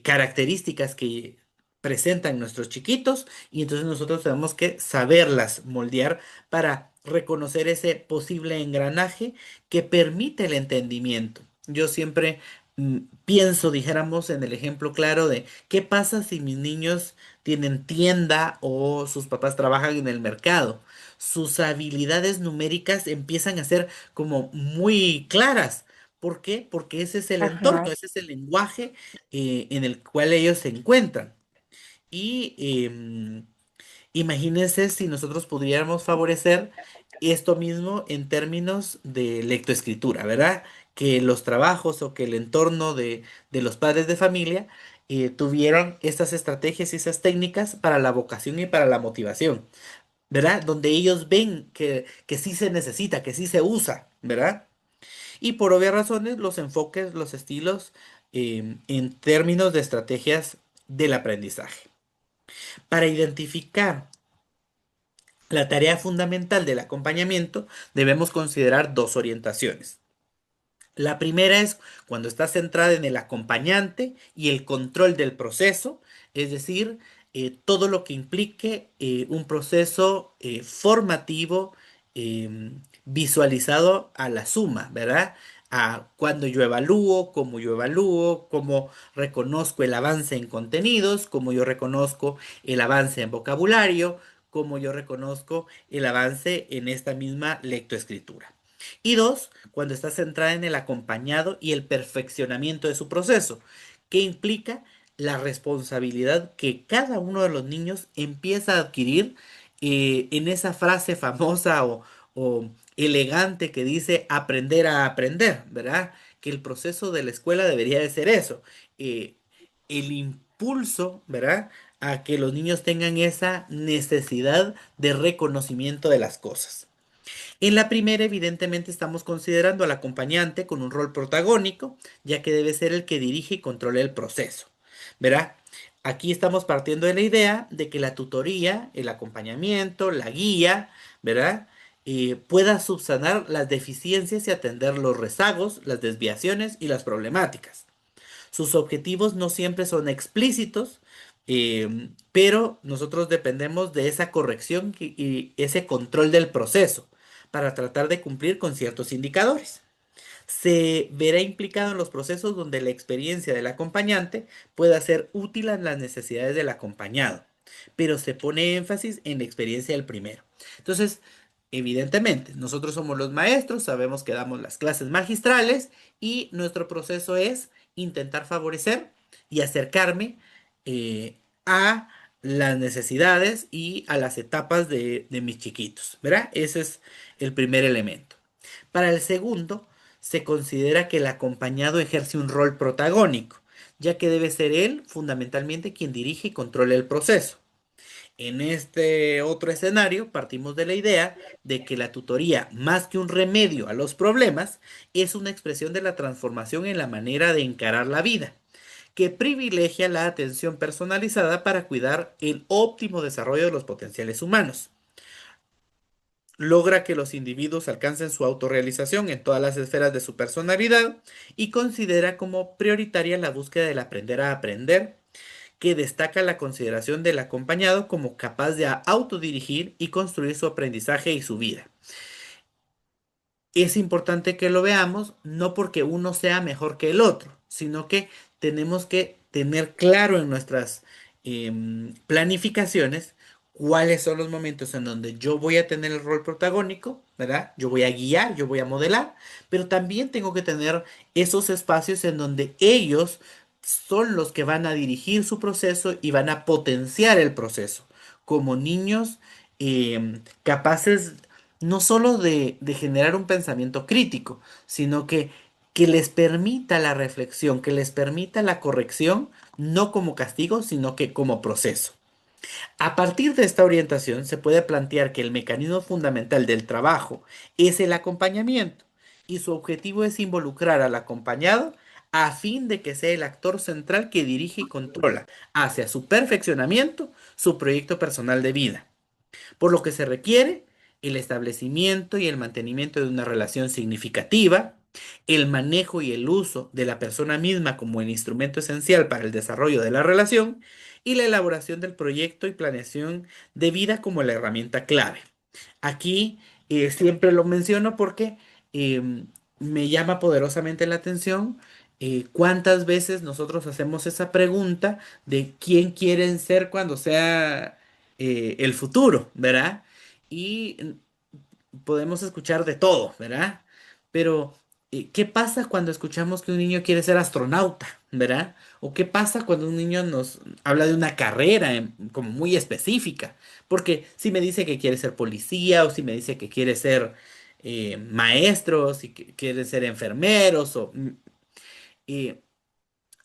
características que presentan nuestros chiquitos y entonces nosotros tenemos que saberlas moldear para reconocer ese posible engranaje que permite el entendimiento. Yo siempre pienso, dijéramos, en el ejemplo claro de qué pasa si mis niños tienen tienda o sus papás trabajan en el mercado. Sus habilidades numéricas empiezan a ser como muy claras. ¿Por qué? Porque ese es el entorno, Ajá. ese es el lenguaje en el cual ellos se encuentran. Y imagínense si nosotros pudiéramos favorecer esto mismo en términos de lectoescritura, ¿verdad? Que los trabajos o que el entorno de los padres de familia tuvieran estas estrategias y esas técnicas para la vocación y para la motivación, ¿verdad? Donde ellos ven que sí se necesita, que sí se usa, ¿verdad? Y por obvias razones, los enfoques, los estilos en términos de estrategias del aprendizaje. Para identificar la tarea fundamental del acompañamiento, debemos considerar dos orientaciones. La primera es cuando está centrada en el acompañante y el control del proceso, es decir, todo lo que implique un proceso formativo visualizado a la suma, ¿verdad? A cuando yo evalúo, cómo reconozco el avance en contenidos, cómo yo reconozco el avance en vocabulario, cómo yo reconozco el avance en esta misma lectoescritura. Y dos, cuando está centrada en el acompañado y el perfeccionamiento de su proceso, que implica la responsabilidad que cada uno de los niños empieza a adquirir en esa frase famosa o elegante que dice aprender a aprender, ¿verdad? Que el proceso de la escuela debería de ser eso, eh, el impulso, ¿verdad? A que los niños tengan esa necesidad de reconocimiento de las cosas. En la primera, evidentemente, estamos considerando al acompañante con un rol protagónico, ya que debe ser el que dirige y controla el proceso. ¿Verá? Aquí estamos partiendo de la idea de que la tutoría, el acompañamiento, la guía, ¿verdad? Pueda subsanar las deficiencias y atender los rezagos, las desviaciones y las problemáticas. Sus objetivos no siempre son explícitos, pero nosotros dependemos de esa corrección y ese control del proceso para tratar de cumplir con ciertos indicadores. Se verá implicado en los procesos donde la experiencia del acompañante pueda ser útil a las necesidades del acompañado, pero se pone énfasis en la experiencia del primero. Entonces, evidentemente, nosotros somos los maestros, sabemos que damos las clases magistrales y nuestro proceso es intentar favorecer y acercarme a las necesidades y a las etapas de mis chiquitos, ¿verdad? Ese es el primer elemento. Para el segundo, se considera que el acompañado ejerce un rol protagónico, ya que debe ser él fundamentalmente quien dirige y controla el proceso. En este otro escenario, partimos de la idea de que la tutoría, más que un remedio a los problemas, es una expresión de la transformación en la manera de encarar la vida, que privilegia la atención personalizada para cuidar el óptimo desarrollo de los potenciales humanos. Logra que los individuos alcancen su autorrealización en todas las esferas de su personalidad y considera como prioritaria la búsqueda del aprender a aprender, que destaca la consideración del acompañado como capaz de autodirigir y construir su aprendizaje y su vida. Es importante que lo veamos, no porque uno sea mejor que el otro, sino que tenemos que tener claro en nuestras planificaciones cuáles son los momentos en donde yo voy a tener el rol protagónico, ¿verdad? Yo voy a guiar, yo voy a modelar, pero también tengo que tener esos espacios en donde ellos son los que van a dirigir su proceso y van a potenciar el proceso como niños capaces no solo de generar un pensamiento crítico, sino que les permita la reflexión, que les permita la corrección, no como castigo, sino que como proceso. A partir de esta orientación se puede plantear que el mecanismo fundamental del trabajo es el acompañamiento y su objetivo es involucrar al acompañado a fin de que sea el actor central que dirige y controla hacia su perfeccionamiento su proyecto personal de vida, por lo que se requiere el establecimiento y el mantenimiento de una relación significativa, el manejo y el uso de la persona misma como el instrumento esencial para el desarrollo de la relación y la elaboración del proyecto y planeación de vida como la herramienta clave. Aquí siempre lo menciono porque me llama poderosamente la atención cuántas veces nosotros hacemos esa pregunta de quién quieren ser cuando sea el futuro, ¿verdad? Y podemos escuchar de todo, ¿verdad? Pero, ¿qué pasa cuando escuchamos que un niño quiere ser astronauta, ¿verdad? ¿O qué pasa cuando un niño nos habla de una carrera como muy específica? Porque si me dice que quiere ser policía o si me dice que quiere ser maestro, si quiere ser enfermeros o eh,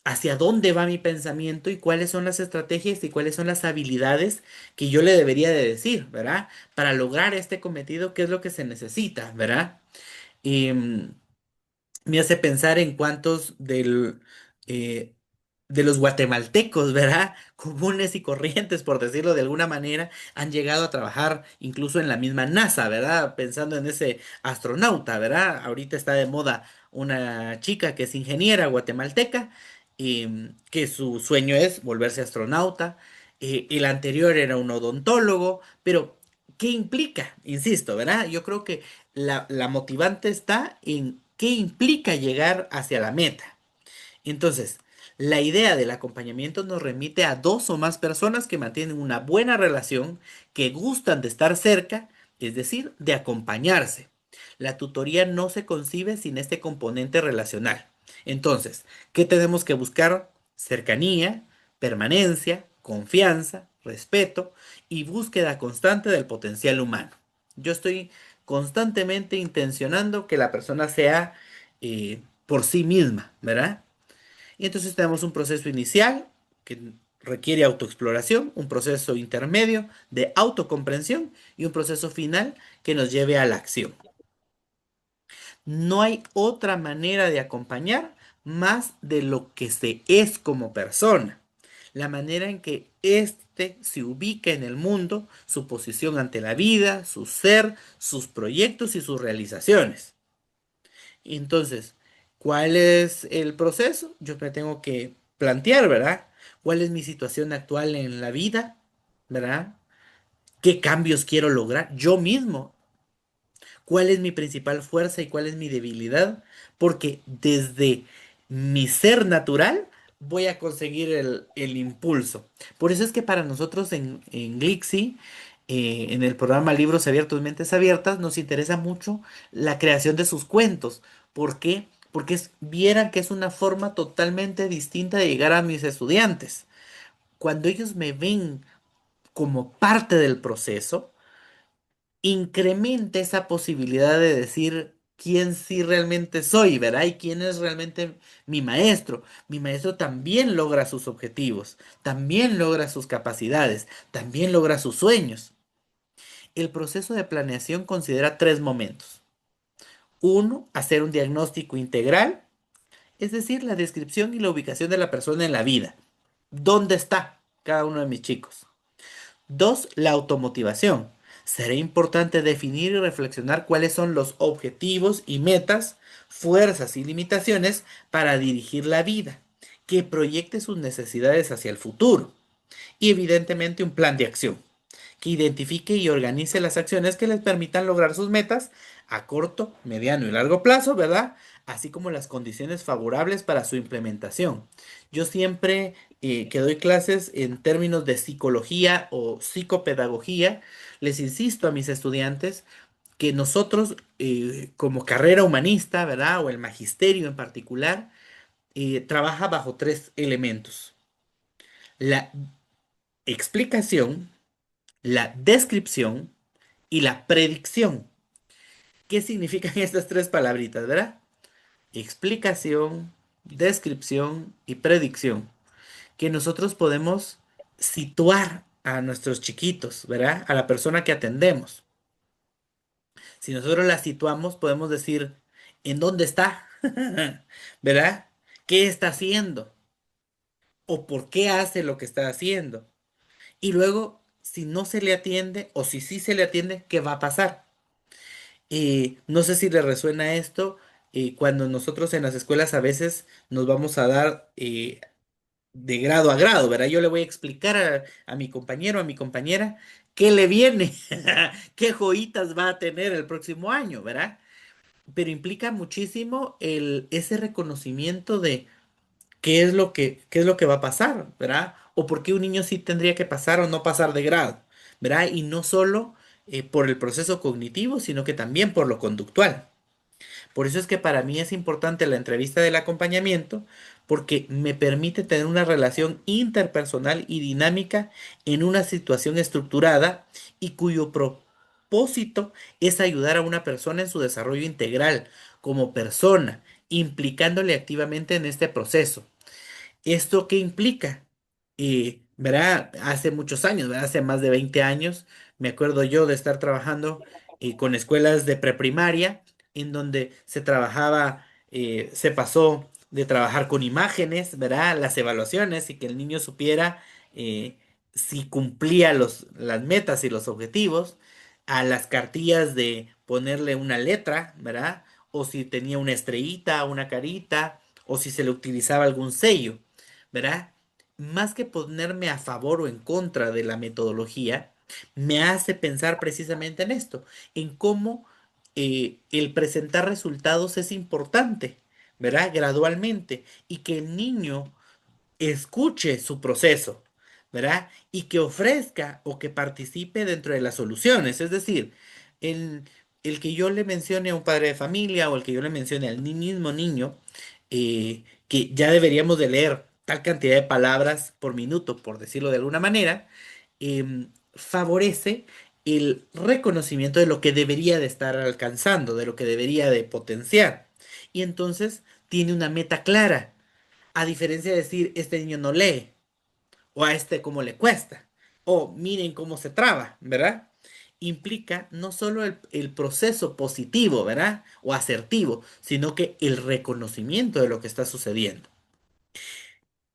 hacia dónde va mi pensamiento y cuáles son las estrategias y cuáles son las habilidades que yo le debería de decir, ¿verdad? Para lograr este cometido, ¿qué es lo que se necesita, ¿verdad? Em, Me hace pensar en cuántos eh, de los guatemaltecos, ¿verdad? Comunes y corrientes, por decirlo de alguna manera, han llegado a trabajar incluso en la misma NASA, ¿verdad? Pensando en ese astronauta, ¿verdad? Ahorita está de moda una chica que es ingeniera guatemalteca, que su sueño es volverse astronauta. El anterior era un odontólogo, pero ¿qué implica? Insisto, ¿verdad? Yo creo que la motivante está en qué implica llegar hacia la meta. Entonces, la idea del acompañamiento nos remite a dos o más personas que mantienen una buena relación, que gustan de estar cerca, es decir, de acompañarse. La tutoría no se concibe sin este componente relacional. Entonces, ¿qué tenemos que buscar? Cercanía, permanencia, confianza, respeto y búsqueda constante del potencial humano. Yo estoy constantemente intencionando que la persona sea por sí misma, ¿verdad? Y entonces tenemos un proceso inicial que requiere autoexploración, un proceso intermedio de autocomprensión y un proceso final que nos lleve a la acción. No hay otra manera de acompañar más de lo que se es como persona. La manera en que éste se ubica en el mundo, su posición ante la vida, su ser, sus proyectos y sus realizaciones. Entonces, ¿cuál es el proceso? Yo me tengo que plantear, ¿verdad? ¿Cuál es mi situación actual en la vida? ¿Verdad? ¿Qué cambios quiero lograr yo mismo? ¿Cuál es mi principal fuerza y cuál es mi debilidad? Porque desde mi ser natural voy a conseguir el impulso. Por eso es que para nosotros en Glixi, en el programa Libros Abiertos, Mentes Abiertas, nos interesa mucho la creación de sus cuentos. ¿Por qué? Porque vieran que es una forma totalmente distinta de llegar a mis estudiantes. Cuando ellos me ven como parte del proceso, incrementa esa posibilidad de decir quién sí realmente soy, ¿verdad? Y quién es realmente mi maestro. Mi maestro también logra sus objetivos, también logra sus capacidades, también logra sus sueños. El proceso de planeación considera tres momentos. Uno, hacer un diagnóstico integral, es decir, la descripción y la ubicación de la persona en la vida. ¿Dónde está cada uno de mis chicos? Dos, la automotivación. Será importante definir y reflexionar cuáles son los objetivos y metas, fuerzas y limitaciones para dirigir la vida, que proyecte sus necesidades hacia el futuro y evidentemente un plan de acción que identifique y organice las acciones que les permitan lograr sus metas a corto, mediano y largo plazo, ¿verdad? Así como las condiciones favorables para su implementación. Yo siempre que doy clases en términos de psicología o psicopedagogía, les insisto a mis estudiantes que nosotros como carrera humanista, ¿verdad? O el magisterio en particular, trabaja bajo tres elementos. La explicación, la descripción y la predicción. ¿Qué significan estas tres palabritas, verdad? Explicación, descripción y predicción. Que nosotros podemos situar a nuestros chiquitos, ¿verdad? A la persona que atendemos. Si nosotros la situamos, podemos decir, ¿en dónde está? ¿Verdad? ¿Qué está haciendo? ¿O por qué hace lo que está haciendo? Y luego, si no se le atiende o si sí se le atiende, ¿qué va a pasar? No sé si le resuena esto, cuando nosotros en las escuelas a veces nos vamos a dar de grado a grado, ¿verdad? Yo le voy a explicar a mi compañero, a mi compañera, qué le viene, qué joyitas va a tener el próximo año, ¿verdad? Pero implica muchísimo ese reconocimiento de qué es lo que va a pasar, ¿verdad? O por qué un niño sí tendría que pasar o no pasar de grado, ¿verdad? Y no solo por el proceso cognitivo, sino que también por lo conductual. Por eso es que para mí es importante la entrevista del acompañamiento, porque me permite tener una relación interpersonal y dinámica en una situación estructurada y cuyo propósito es ayudar a una persona en su desarrollo integral como persona, implicándole activamente en este proceso. ¿Esto qué implica? ¿Verdad? Hace muchos años, ¿verdad? Hace más de 20 años, me acuerdo yo de estar trabajando con escuelas de preprimaria, en donde se trabajaba, se pasó de trabajar con imágenes, ¿verdad? Las evaluaciones y que el niño supiera eh, si cumplía las metas y los objetivos, a las cartillas de ponerle una letra, ¿verdad? O si tenía una estrellita, una carita, o si se le utilizaba algún sello, ¿verdad? Más que ponerme a favor o en contra de la metodología, me hace pensar precisamente en esto, en cómo el presentar resultados es importante, ¿verdad? Gradualmente, y que el niño escuche su proceso, ¿verdad? Y que ofrezca o que participe dentro de las soluciones. Es decir, el, el que yo le mencione a un padre de familia o el que yo le mencione al mismo niño, que ya deberíamos de leer tal cantidad de palabras por minuto, por decirlo de alguna manera, favorece el reconocimiento de lo que debería de estar alcanzando, de lo que debería de potenciar. Y entonces tiene una meta clara, a diferencia de decir, este niño no lee, o a este cómo le cuesta, o miren cómo se traba, ¿verdad? Implica no solo el proceso positivo, ¿verdad? O asertivo, sino que el reconocimiento de lo que está sucediendo.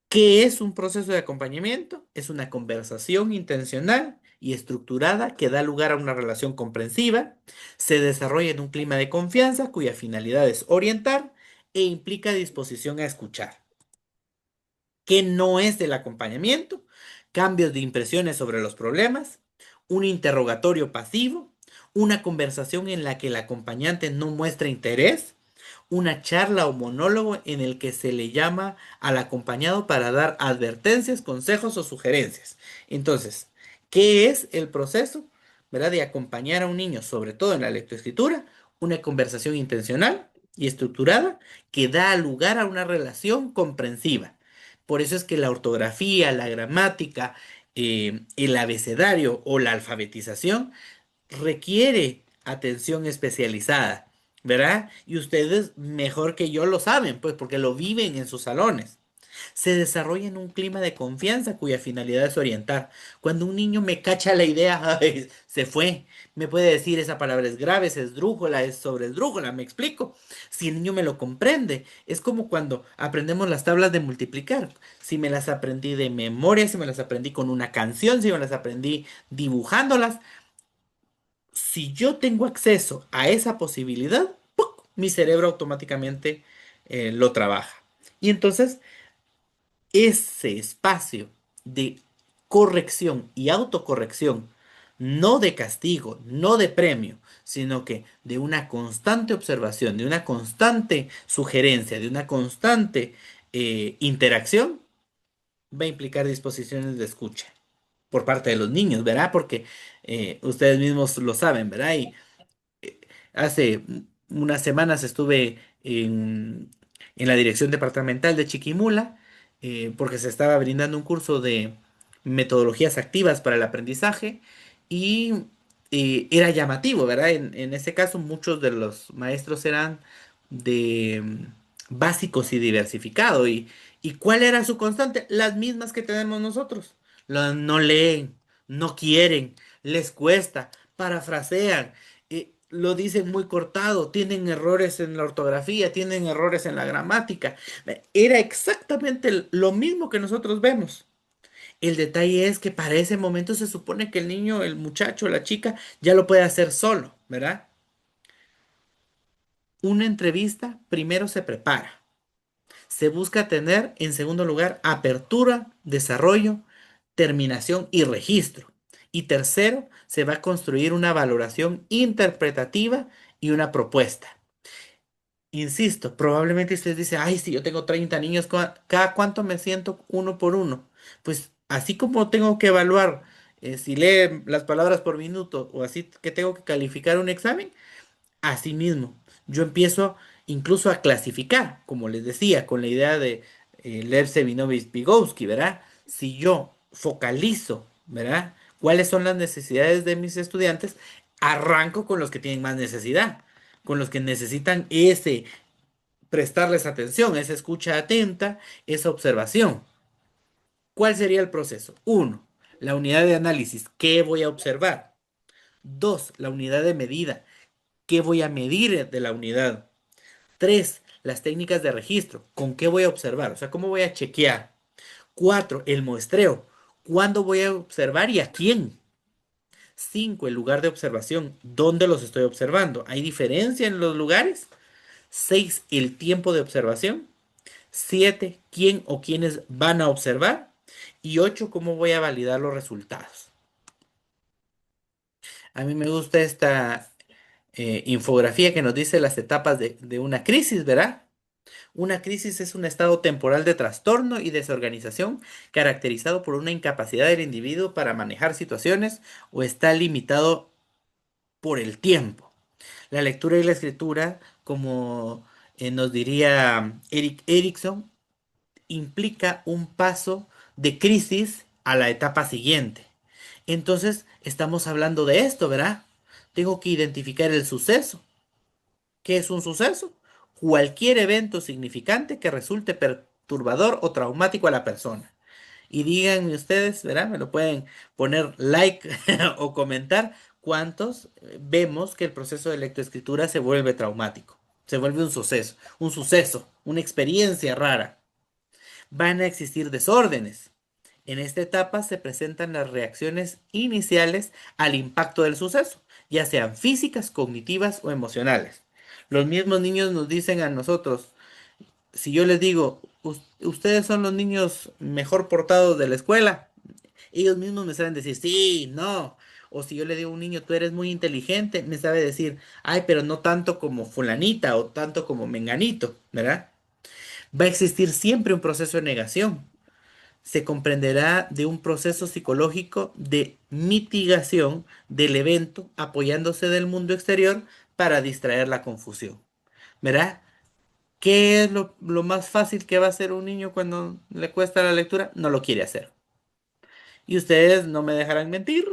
¿Qué es un proceso de acompañamiento? Es una conversación intencional y estructurada que da lugar a una relación comprensiva, se desarrolla en un clima de confianza cuya finalidad es orientar e implica disposición a escuchar. ¿Qué no es el acompañamiento? Cambios de impresiones sobre los problemas, un interrogatorio pasivo, una conversación en la que el acompañante no muestra interés, una charla o monólogo en el que se le llama al acompañado para dar advertencias, consejos o sugerencias. Entonces, ¿qué es el proceso, verdad, de acompañar a un niño, sobre todo en la lectoescritura? Una conversación intencional y estructurada que da lugar a una relación comprensiva. Por eso es que la ortografía, la gramática, el abecedario o la alfabetización requiere atención especializada, ¿verdad? Y ustedes mejor que yo lo saben, pues porque lo viven en sus salones. Se desarrolla en un clima de confianza cuya finalidad es orientar. Cuando un niño me cacha la idea, ay, se fue. Me puede decir esa palabra es grave, es esdrújula, es sobresdrújula, me explico. Si el niño me lo comprende, es como cuando aprendemos las tablas de multiplicar. Si me las aprendí de memoria, si me las aprendí con una canción, si me las aprendí dibujándolas, si yo tengo acceso a esa posibilidad, ¡puc!, mi cerebro automáticamente lo trabaja. Y entonces ese espacio de corrección y autocorrección, no de castigo, no de premio, sino que de una constante observación, de una constante sugerencia, de una constante interacción, va a implicar disposiciones de escucha por parte de los niños, ¿verdad? Porque ustedes mismos lo saben, ¿verdad? Y hace unas semanas estuve en la dirección departamental de Chiquimula, porque se estaba brindando un curso de metodologías activas para el aprendizaje y era llamativo, ¿verdad? En ese caso muchos de los maestros eran de básicos y diversificado. ¿Y cuál era su constante? Las mismas que tenemos nosotros. No leen, no quieren, les cuesta, parafrasean, lo dicen muy cortado, tienen errores en la ortografía, tienen errores en la gramática. Era exactamente lo mismo que nosotros vemos. El detalle es que para ese momento se supone que el niño, el muchacho, la chica, ya lo puede hacer solo, ¿verdad? Una entrevista primero se prepara. Se busca tener, en segundo lugar, apertura, desarrollo, terminación y registro. Y tercero, se va a construir una valoración interpretativa y una propuesta. Insisto, probablemente usted dice, ay, si yo tengo 30 niños, ¿cada cuánto me siento uno por uno? Pues así como tengo que evaluar si lee las palabras por minuto o así que tengo que calificar un examen, así mismo, yo empiezo incluso a clasificar, como les decía, con la idea de leer Sevinovich Vygotsky, ¿verdad? Si yo focalizo, ¿verdad? ¿Cuáles son las necesidades de mis estudiantes? Arranco con los que tienen más necesidad, con los que necesitan ese prestarles atención, esa escucha atenta, esa observación. ¿Cuál sería el proceso? Uno, la unidad de análisis. ¿Qué voy a observar? Dos, la unidad de medida. ¿Qué voy a medir de la unidad? Tres, las técnicas de registro. ¿Con qué voy a observar? O sea, ¿cómo voy a chequear? 4, el muestreo. ¿Cuándo voy a observar y a quién? 5, el lugar de observación. ¿Dónde los estoy observando? ¿Hay diferencia en los lugares? 6, el tiempo de observación. 7, quién o quiénes van a observar. Y 8, cómo voy a validar los resultados. A mí me gusta esta infografía que nos dice las etapas de una crisis, ¿verdad? Una crisis es un estado temporal de trastorno y desorganización caracterizado por una incapacidad del individuo para manejar situaciones o está limitado por el tiempo. La lectura y la escritura, como nos diría Eric Erickson, implica un paso de crisis a la etapa siguiente. Entonces, estamos hablando de esto, ¿verdad? Tengo que identificar el suceso. ¿Qué es un suceso? Cualquier evento significante que resulte perturbador o traumático a la persona. Y díganme ustedes, ¿verdad? Me lo pueden poner like o comentar cuántos vemos que el proceso de lectoescritura se vuelve traumático. Se vuelve un suceso, una experiencia rara. Van a existir desórdenes. En esta etapa se presentan las reacciones iniciales al impacto del suceso, ya sean físicas, cognitivas o emocionales. Los mismos niños nos dicen a nosotros, si yo les digo, ustedes son los niños mejor portados de la escuela, ellos mismos me saben decir, sí, no. O si yo le digo a un niño, tú eres muy inteligente, me sabe decir, ay, pero no tanto como fulanita o tanto como menganito, ¿verdad? Va a existir siempre un proceso de negación. Se comprenderá de un proceso psicológico de mitigación del evento apoyándose del mundo exterior para distraer la confusión. ¿Verdad? ¿Qué es lo más fácil que va a hacer un niño cuando le cuesta la lectura? No lo quiere hacer. Y ustedes no me dejarán mentir,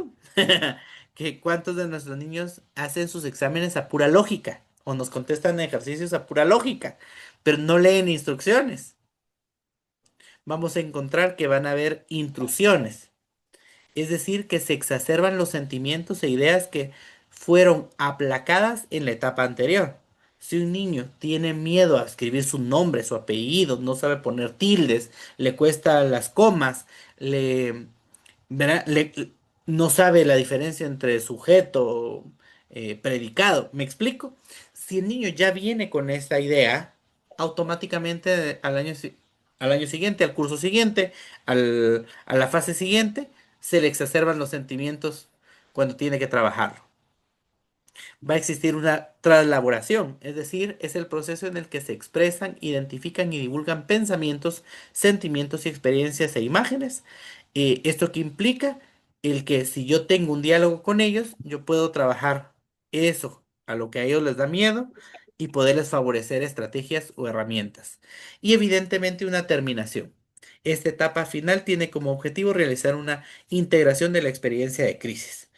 que cuántos de nuestros niños hacen sus exámenes a pura lógica o nos contestan ejercicios a pura lógica, pero no leen instrucciones. Vamos a encontrar que van a haber intrusiones. Es decir, que se exacerban los sentimientos e ideas que fueron aplacadas en la etapa anterior. Si un niño tiene miedo a escribir su nombre, su apellido, no sabe poner tildes, le cuesta las comas, le, ¿verdad? No sabe la diferencia entre sujeto, predicado, ¿me explico? Si el niño ya viene con esta idea, automáticamente al año siguiente, al curso siguiente, a la fase siguiente, se le exacerban los sentimientos cuando tiene que trabajarlo. Va a existir una traslaboración, es decir, es el proceso en el que se expresan, identifican y divulgan pensamientos, sentimientos y experiencias e imágenes. ¿Esto que implica? El que si yo tengo un diálogo con ellos, yo puedo trabajar eso a lo que a ellos les da miedo y poderles favorecer estrategias o herramientas. Y evidentemente una terminación. Esta etapa final tiene como objetivo realizar una integración de la experiencia de crisis.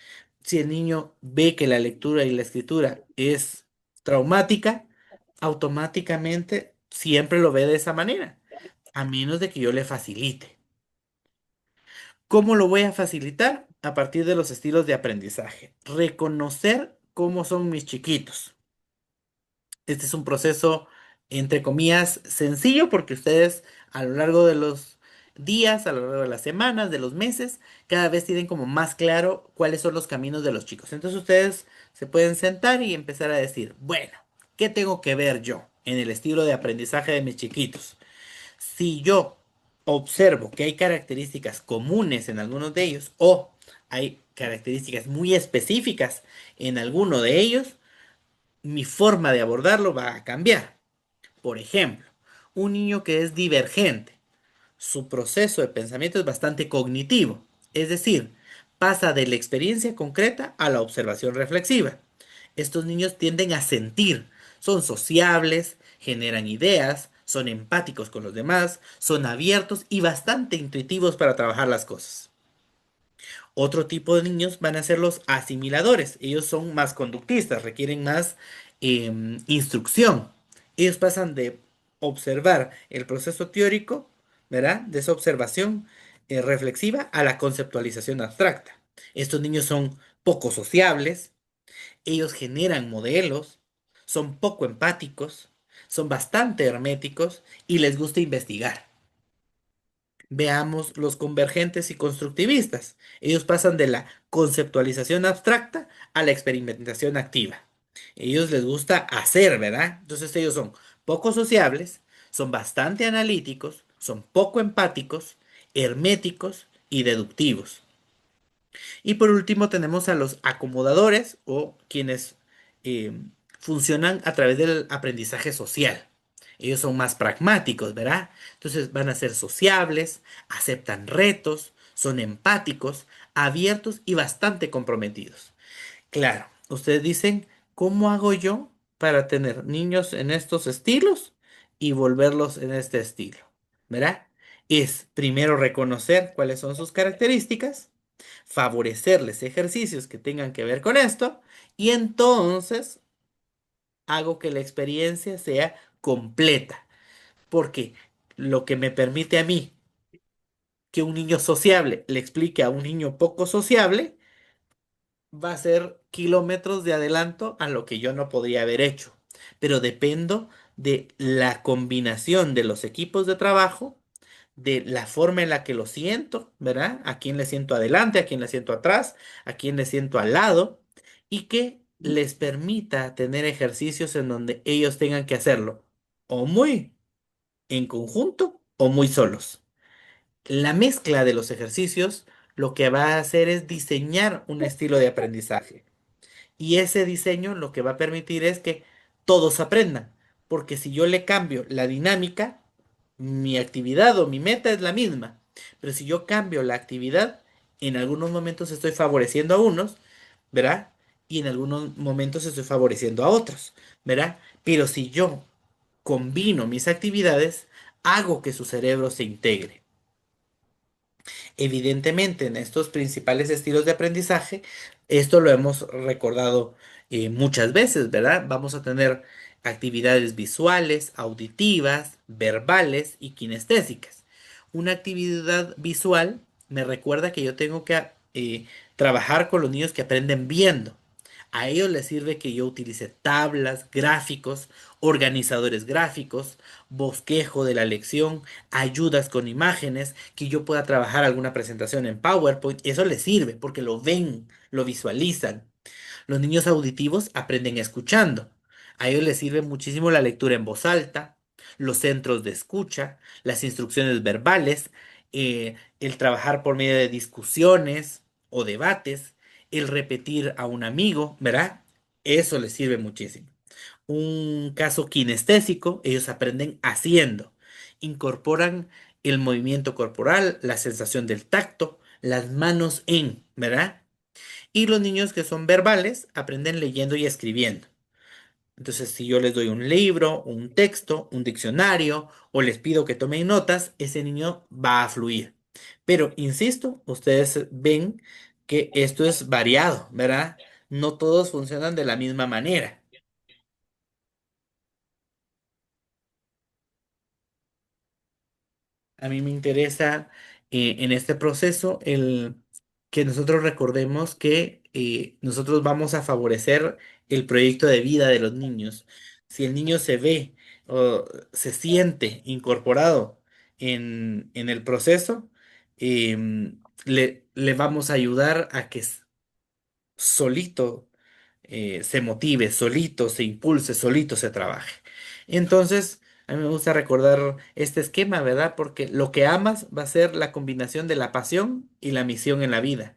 Si el niño ve que la lectura y la escritura es traumática, automáticamente siempre lo ve de esa manera, a menos de que yo le facilite. ¿Cómo lo voy a facilitar? A partir de los estilos de aprendizaje. Reconocer cómo son mis chiquitos. Este es un proceso, entre comillas, sencillo porque ustedes a lo largo de los días, a lo largo de las semanas, de los meses, cada vez tienen como más claro cuáles son los caminos de los chicos. Entonces ustedes se pueden sentar y empezar a decir, bueno, ¿qué tengo que ver yo en el estilo de aprendizaje de mis chiquitos? Si yo observo que hay características comunes en algunos de ellos o hay características muy específicas en alguno de ellos, mi forma de abordarlo va a cambiar. Por ejemplo, un niño que es divergente, su proceso de pensamiento es bastante cognitivo, es decir, pasa de la experiencia concreta a la observación reflexiva. Estos niños tienden a sentir, son sociables, generan ideas, son empáticos con los demás, son abiertos y bastante intuitivos para trabajar las cosas. Otro tipo de niños van a ser los asimiladores. Ellos son más conductistas, requieren más instrucción. Ellos pasan de observar el proceso teórico, ¿verdad? De esa observación reflexiva a la conceptualización abstracta. Estos niños son poco sociables, ellos generan modelos, son poco empáticos, son bastante herméticos y les gusta investigar. Veamos los convergentes y constructivistas. Ellos pasan de la conceptualización abstracta a la experimentación activa. Ellos les gusta hacer, ¿verdad? Entonces ellos son poco sociables, son bastante analíticos, son poco empáticos, herméticos y deductivos. Y por último tenemos a los acomodadores o quienes eh, funcionan a través del aprendizaje social. Ellos son más pragmáticos, ¿verdad? Entonces van a ser sociables, aceptan retos, son empáticos, abiertos y bastante comprometidos. Claro, ustedes dicen, ¿cómo hago yo para tener niños en estos estilos y volverlos en este estilo? ¿Verdad? Es primero reconocer cuáles son sus características, favorecerles ejercicios que tengan que ver con esto y entonces hago que la experiencia sea completa, porque lo que me permite a mí que un niño sociable le explique a un niño poco sociable, va a ser kilómetros de adelanto a lo que yo no podría haber hecho. Pero dependo de la combinación de los equipos de trabajo, de la forma en la que lo siento, ¿verdad? A quién le siento adelante, a quién le siento atrás, a quién le siento al lado, y que les permita tener ejercicios en donde ellos tengan que hacerlo o muy en conjunto o muy solos. La mezcla de los ejercicios lo que va a hacer es diseñar un estilo de aprendizaje. Y ese diseño lo que va a permitir es que todos aprendan. Porque si yo le cambio la dinámica, mi actividad o mi meta es la misma. Pero si yo cambio la actividad, en algunos momentos estoy favoreciendo a unos, ¿verdad? Y en algunos momentos estoy favoreciendo a otros, ¿verdad? Pero si yo combino mis actividades, hago que su cerebro se integre. Evidentemente, en estos principales estilos de aprendizaje, esto lo hemos recordado muchas veces, ¿verdad? Vamos a tener actividades visuales, auditivas, verbales y kinestésicas. Una actividad visual me recuerda que yo tengo que trabajar con los niños que aprenden viendo. A ellos les sirve que yo utilice tablas, gráficos, organizadores gráficos, bosquejo de la lección, ayudas con imágenes, que yo pueda trabajar alguna presentación en PowerPoint. Eso les sirve porque lo ven, lo visualizan. Los niños auditivos aprenden escuchando. A ellos les sirve muchísimo la lectura en voz alta, los centros de escucha, las instrucciones verbales, el trabajar por medio de discusiones o debates, el repetir a un amigo, ¿verdad? Eso les sirve muchísimo. Un caso kinestésico, ellos aprenden haciendo. Incorporan el movimiento corporal, la sensación del tacto, las manos en, ¿verdad? Y los niños que son verbales aprenden leyendo y escribiendo. Entonces, si yo les doy un libro, un texto, un diccionario o les pido que tomen notas, ese niño va a fluir. Pero, insisto, ustedes ven que esto es variado, ¿verdad? No todos funcionan de la misma manera. A mí me interesa en este proceso el que nosotros recordemos que nosotros vamos a favorecer el proyecto de vida de los niños. Si el niño se ve o se siente incorporado en el proceso, le vamos a ayudar a que solito se motive, solito se impulse, solito se trabaje. Entonces, a mí me gusta recordar este esquema, ¿verdad? Porque lo que amas va a ser la combinación de la pasión y la misión en la vida.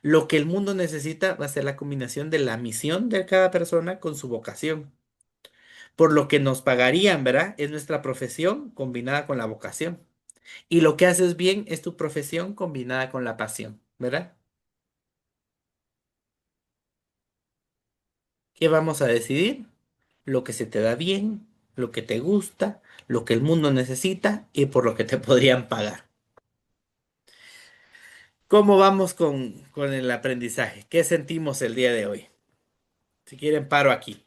Lo que el mundo necesita va a ser la combinación de la misión de cada persona con su vocación. Por lo que nos pagarían, ¿verdad? Es nuestra profesión combinada con la vocación. Y lo que haces bien es tu profesión combinada con la pasión, ¿verdad? ¿Qué vamos a decidir? Lo que se te da bien, lo que te gusta, lo que el mundo necesita y por lo que te podrían pagar. ¿Cómo vamos con el aprendizaje? ¿Qué sentimos el día de hoy? Si quieren, paro aquí.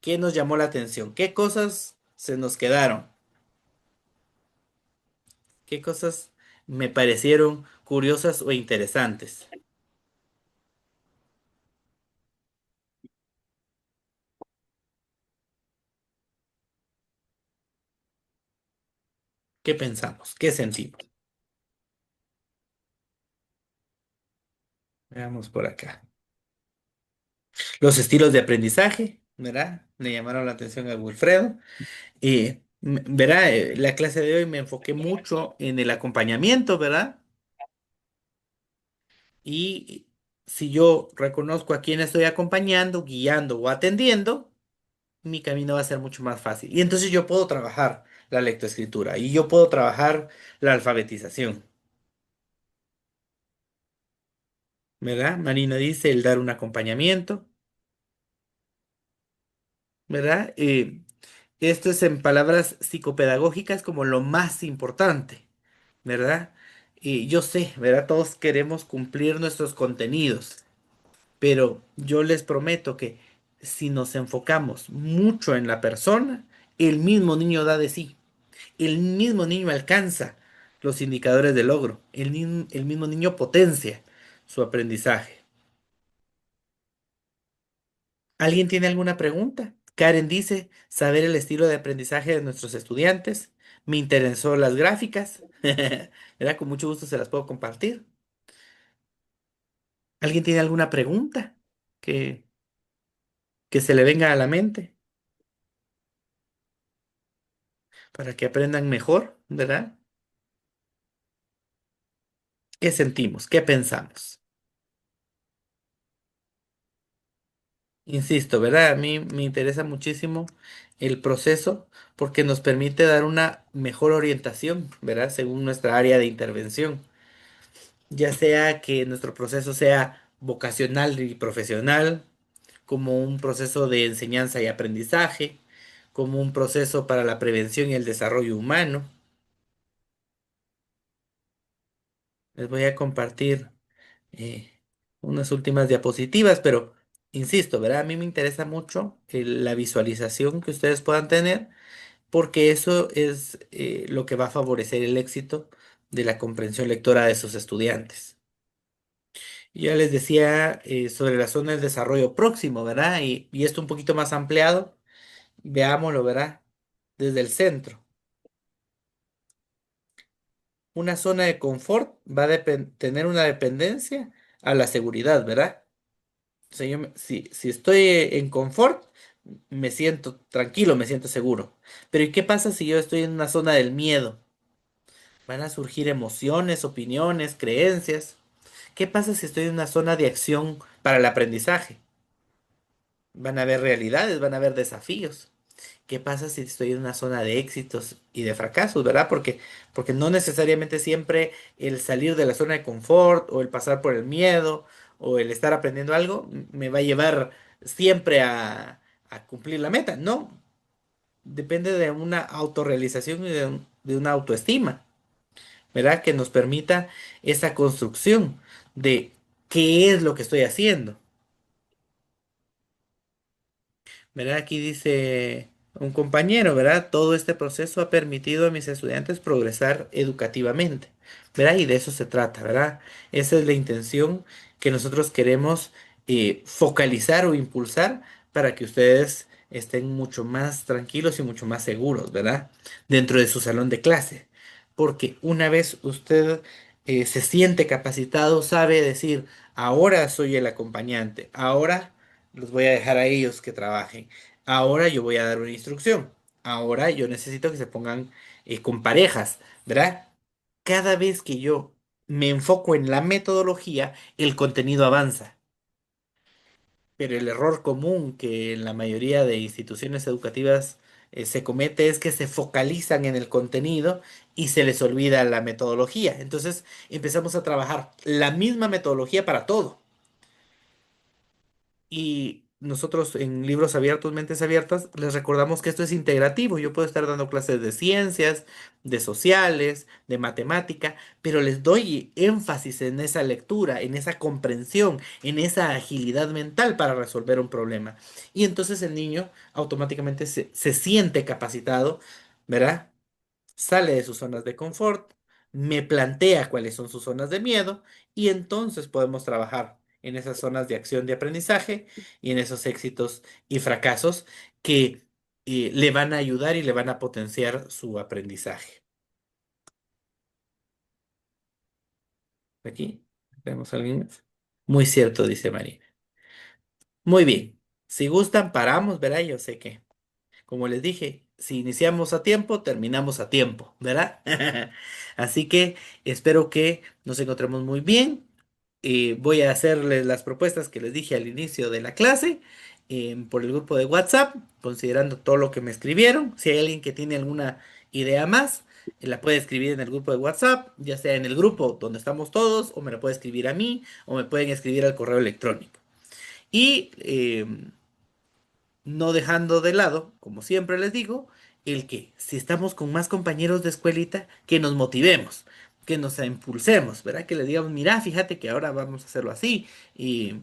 ¿Qué nos llamó la atención? ¿Qué cosas se nos quedaron? ¿Qué cosas me parecieron curiosas o interesantes? ¿Qué pensamos? ¿Qué sentimos? Veamos por acá. Los estilos de aprendizaje, ¿verdad? Le llamaron la atención a Wilfredo. ¿Verdad? La clase de hoy me enfoqué mucho en el acompañamiento, ¿verdad? Y si yo reconozco a quién estoy acompañando, guiando o atendiendo, mi camino va a ser mucho más fácil. Y entonces yo puedo trabajar la lectoescritura y yo puedo trabajar la alfabetización, ¿verdad? Marina dice el dar un acompañamiento, ¿verdad? Esto es en palabras psicopedagógicas como lo más importante, ¿verdad? Y yo sé, ¿verdad? Todos queremos cumplir nuestros contenidos, pero yo les prometo que si nos enfocamos mucho en la persona, el mismo niño da de sí. El mismo niño alcanza los indicadores de logro. El mismo niño potencia su aprendizaje. ¿Alguien tiene alguna pregunta? Karen dice, saber el estilo de aprendizaje de nuestros estudiantes. Me interesó las gráficas. ¿Verdad? Con mucho gusto se las puedo compartir. ¿Alguien tiene alguna pregunta que, que se le venga a la mente para que aprendan mejor, ¿verdad? ¿Qué sentimos? ¿Qué pensamos? Insisto, ¿verdad? A mí me interesa muchísimo el proceso porque nos permite dar una mejor orientación, ¿verdad? Según nuestra área de intervención, ya sea que nuestro proceso sea vocacional y profesional, como un proceso de enseñanza y aprendizaje, como un proceso para la prevención y el desarrollo humano. Les voy a compartir eh, unas últimas diapositivas, pero insisto, ¿verdad? A mí me interesa mucho la visualización que ustedes puedan tener porque eso es lo que va a favorecer el éxito de la comprensión lectora de sus estudiantes. Ya les decía sobre la zona del desarrollo próximo, ¿verdad? Y esto un poquito más ampliado, veámoslo, ¿verdad? Desde el centro. Una zona de confort va a tener una dependencia a la seguridad, ¿verdad? O sea, si estoy en confort, me siento tranquilo, me siento seguro. Pero ¿y qué pasa si yo estoy en una zona del miedo? Van a surgir emociones, opiniones, creencias. ¿Qué pasa si estoy en una zona de acción para el aprendizaje? Van a haber realidades, van a haber desafíos. ¿Qué pasa si estoy en una zona de éxitos y de fracasos, verdad? Porque no necesariamente siempre el salir de la zona de confort o el pasar por el miedo o el estar aprendiendo algo me va a llevar siempre a cumplir la meta. No, depende de una autorrealización y de una autoestima. ¿Verdad? Que nos permita esa construcción de qué es lo que estoy haciendo. ¿Verdad? Aquí dice un compañero, ¿verdad? Todo este proceso ha permitido a mis estudiantes progresar educativamente, ¿verdad? Y de eso se trata, ¿verdad? Esa es la intención que nosotros queremos focalizar o impulsar para que ustedes estén mucho más tranquilos y mucho más seguros, ¿verdad? Dentro de su salón de clase. Porque una vez usted se siente capacitado, sabe decir, ahora soy el acompañante, ahora los voy a dejar a ellos que trabajen. Ahora yo voy a dar una instrucción. Ahora yo necesito que se pongan con parejas, ¿verdad? Cada vez que yo me enfoco en la metodología, el contenido avanza. Pero el error común que en la mayoría de instituciones educativas se comete es que se focalizan en el contenido y se les olvida la metodología. Entonces empezamos a trabajar la misma metodología para todo. Y nosotros en Libros Abiertos, Mentes Abiertas, les recordamos que esto es integrativo. Yo puedo estar dando clases de ciencias, de sociales, de matemática, pero les doy énfasis en esa lectura, en esa comprensión, en esa agilidad mental para resolver un problema. Y entonces el niño automáticamente se siente capacitado, ¿verdad? Sale de sus zonas de confort, me plantea cuáles son sus zonas de miedo y entonces podemos trabajar en esas zonas de acción de aprendizaje y en esos éxitos y fracasos que le van a ayudar y le van a potenciar su aprendizaje. Aquí vemos a alguien más. Muy cierto, dice María. Muy bien. Si gustan, paramos, verá, yo sé que, como les dije, si iniciamos a tiempo, terminamos a tiempo, ¿verdad? Así que espero que nos encontremos muy bien. Voy a hacerles las propuestas que les dije al inicio de la clase por el grupo de WhatsApp, considerando todo lo que me escribieron. Si hay alguien que tiene alguna idea más, la puede escribir en el grupo de WhatsApp, ya sea en el grupo donde estamos todos, o me la puede escribir a mí, o me pueden escribir al correo electrónico. Y no dejando de lado, como siempre les digo, el que si estamos con más compañeros de escuelita, que nos motivemos, que nos impulsemos, ¿verdad? Que les digamos, mira, fíjate que ahora vamos a hacerlo así, y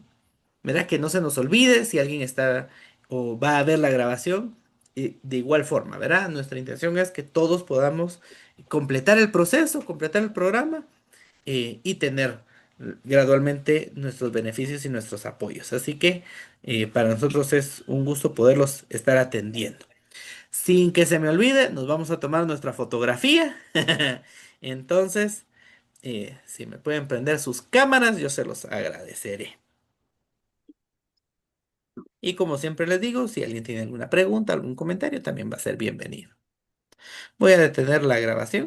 ¿verdad? Que no se nos olvide si alguien está o va a ver la grabación, de igual forma, ¿verdad? Nuestra intención es que todos podamos completar el proceso, completar el programa y tener gradualmente nuestros beneficios y nuestros apoyos. Así que para nosotros es un gusto poderlos estar atendiendo. Sin que se me olvide, nos vamos a tomar nuestra fotografía. Entonces, si me pueden prender sus cámaras, yo se los agradeceré. Y como siempre les digo, si alguien tiene alguna pregunta, algún comentario, también va a ser bienvenido. Voy a detener la grabación.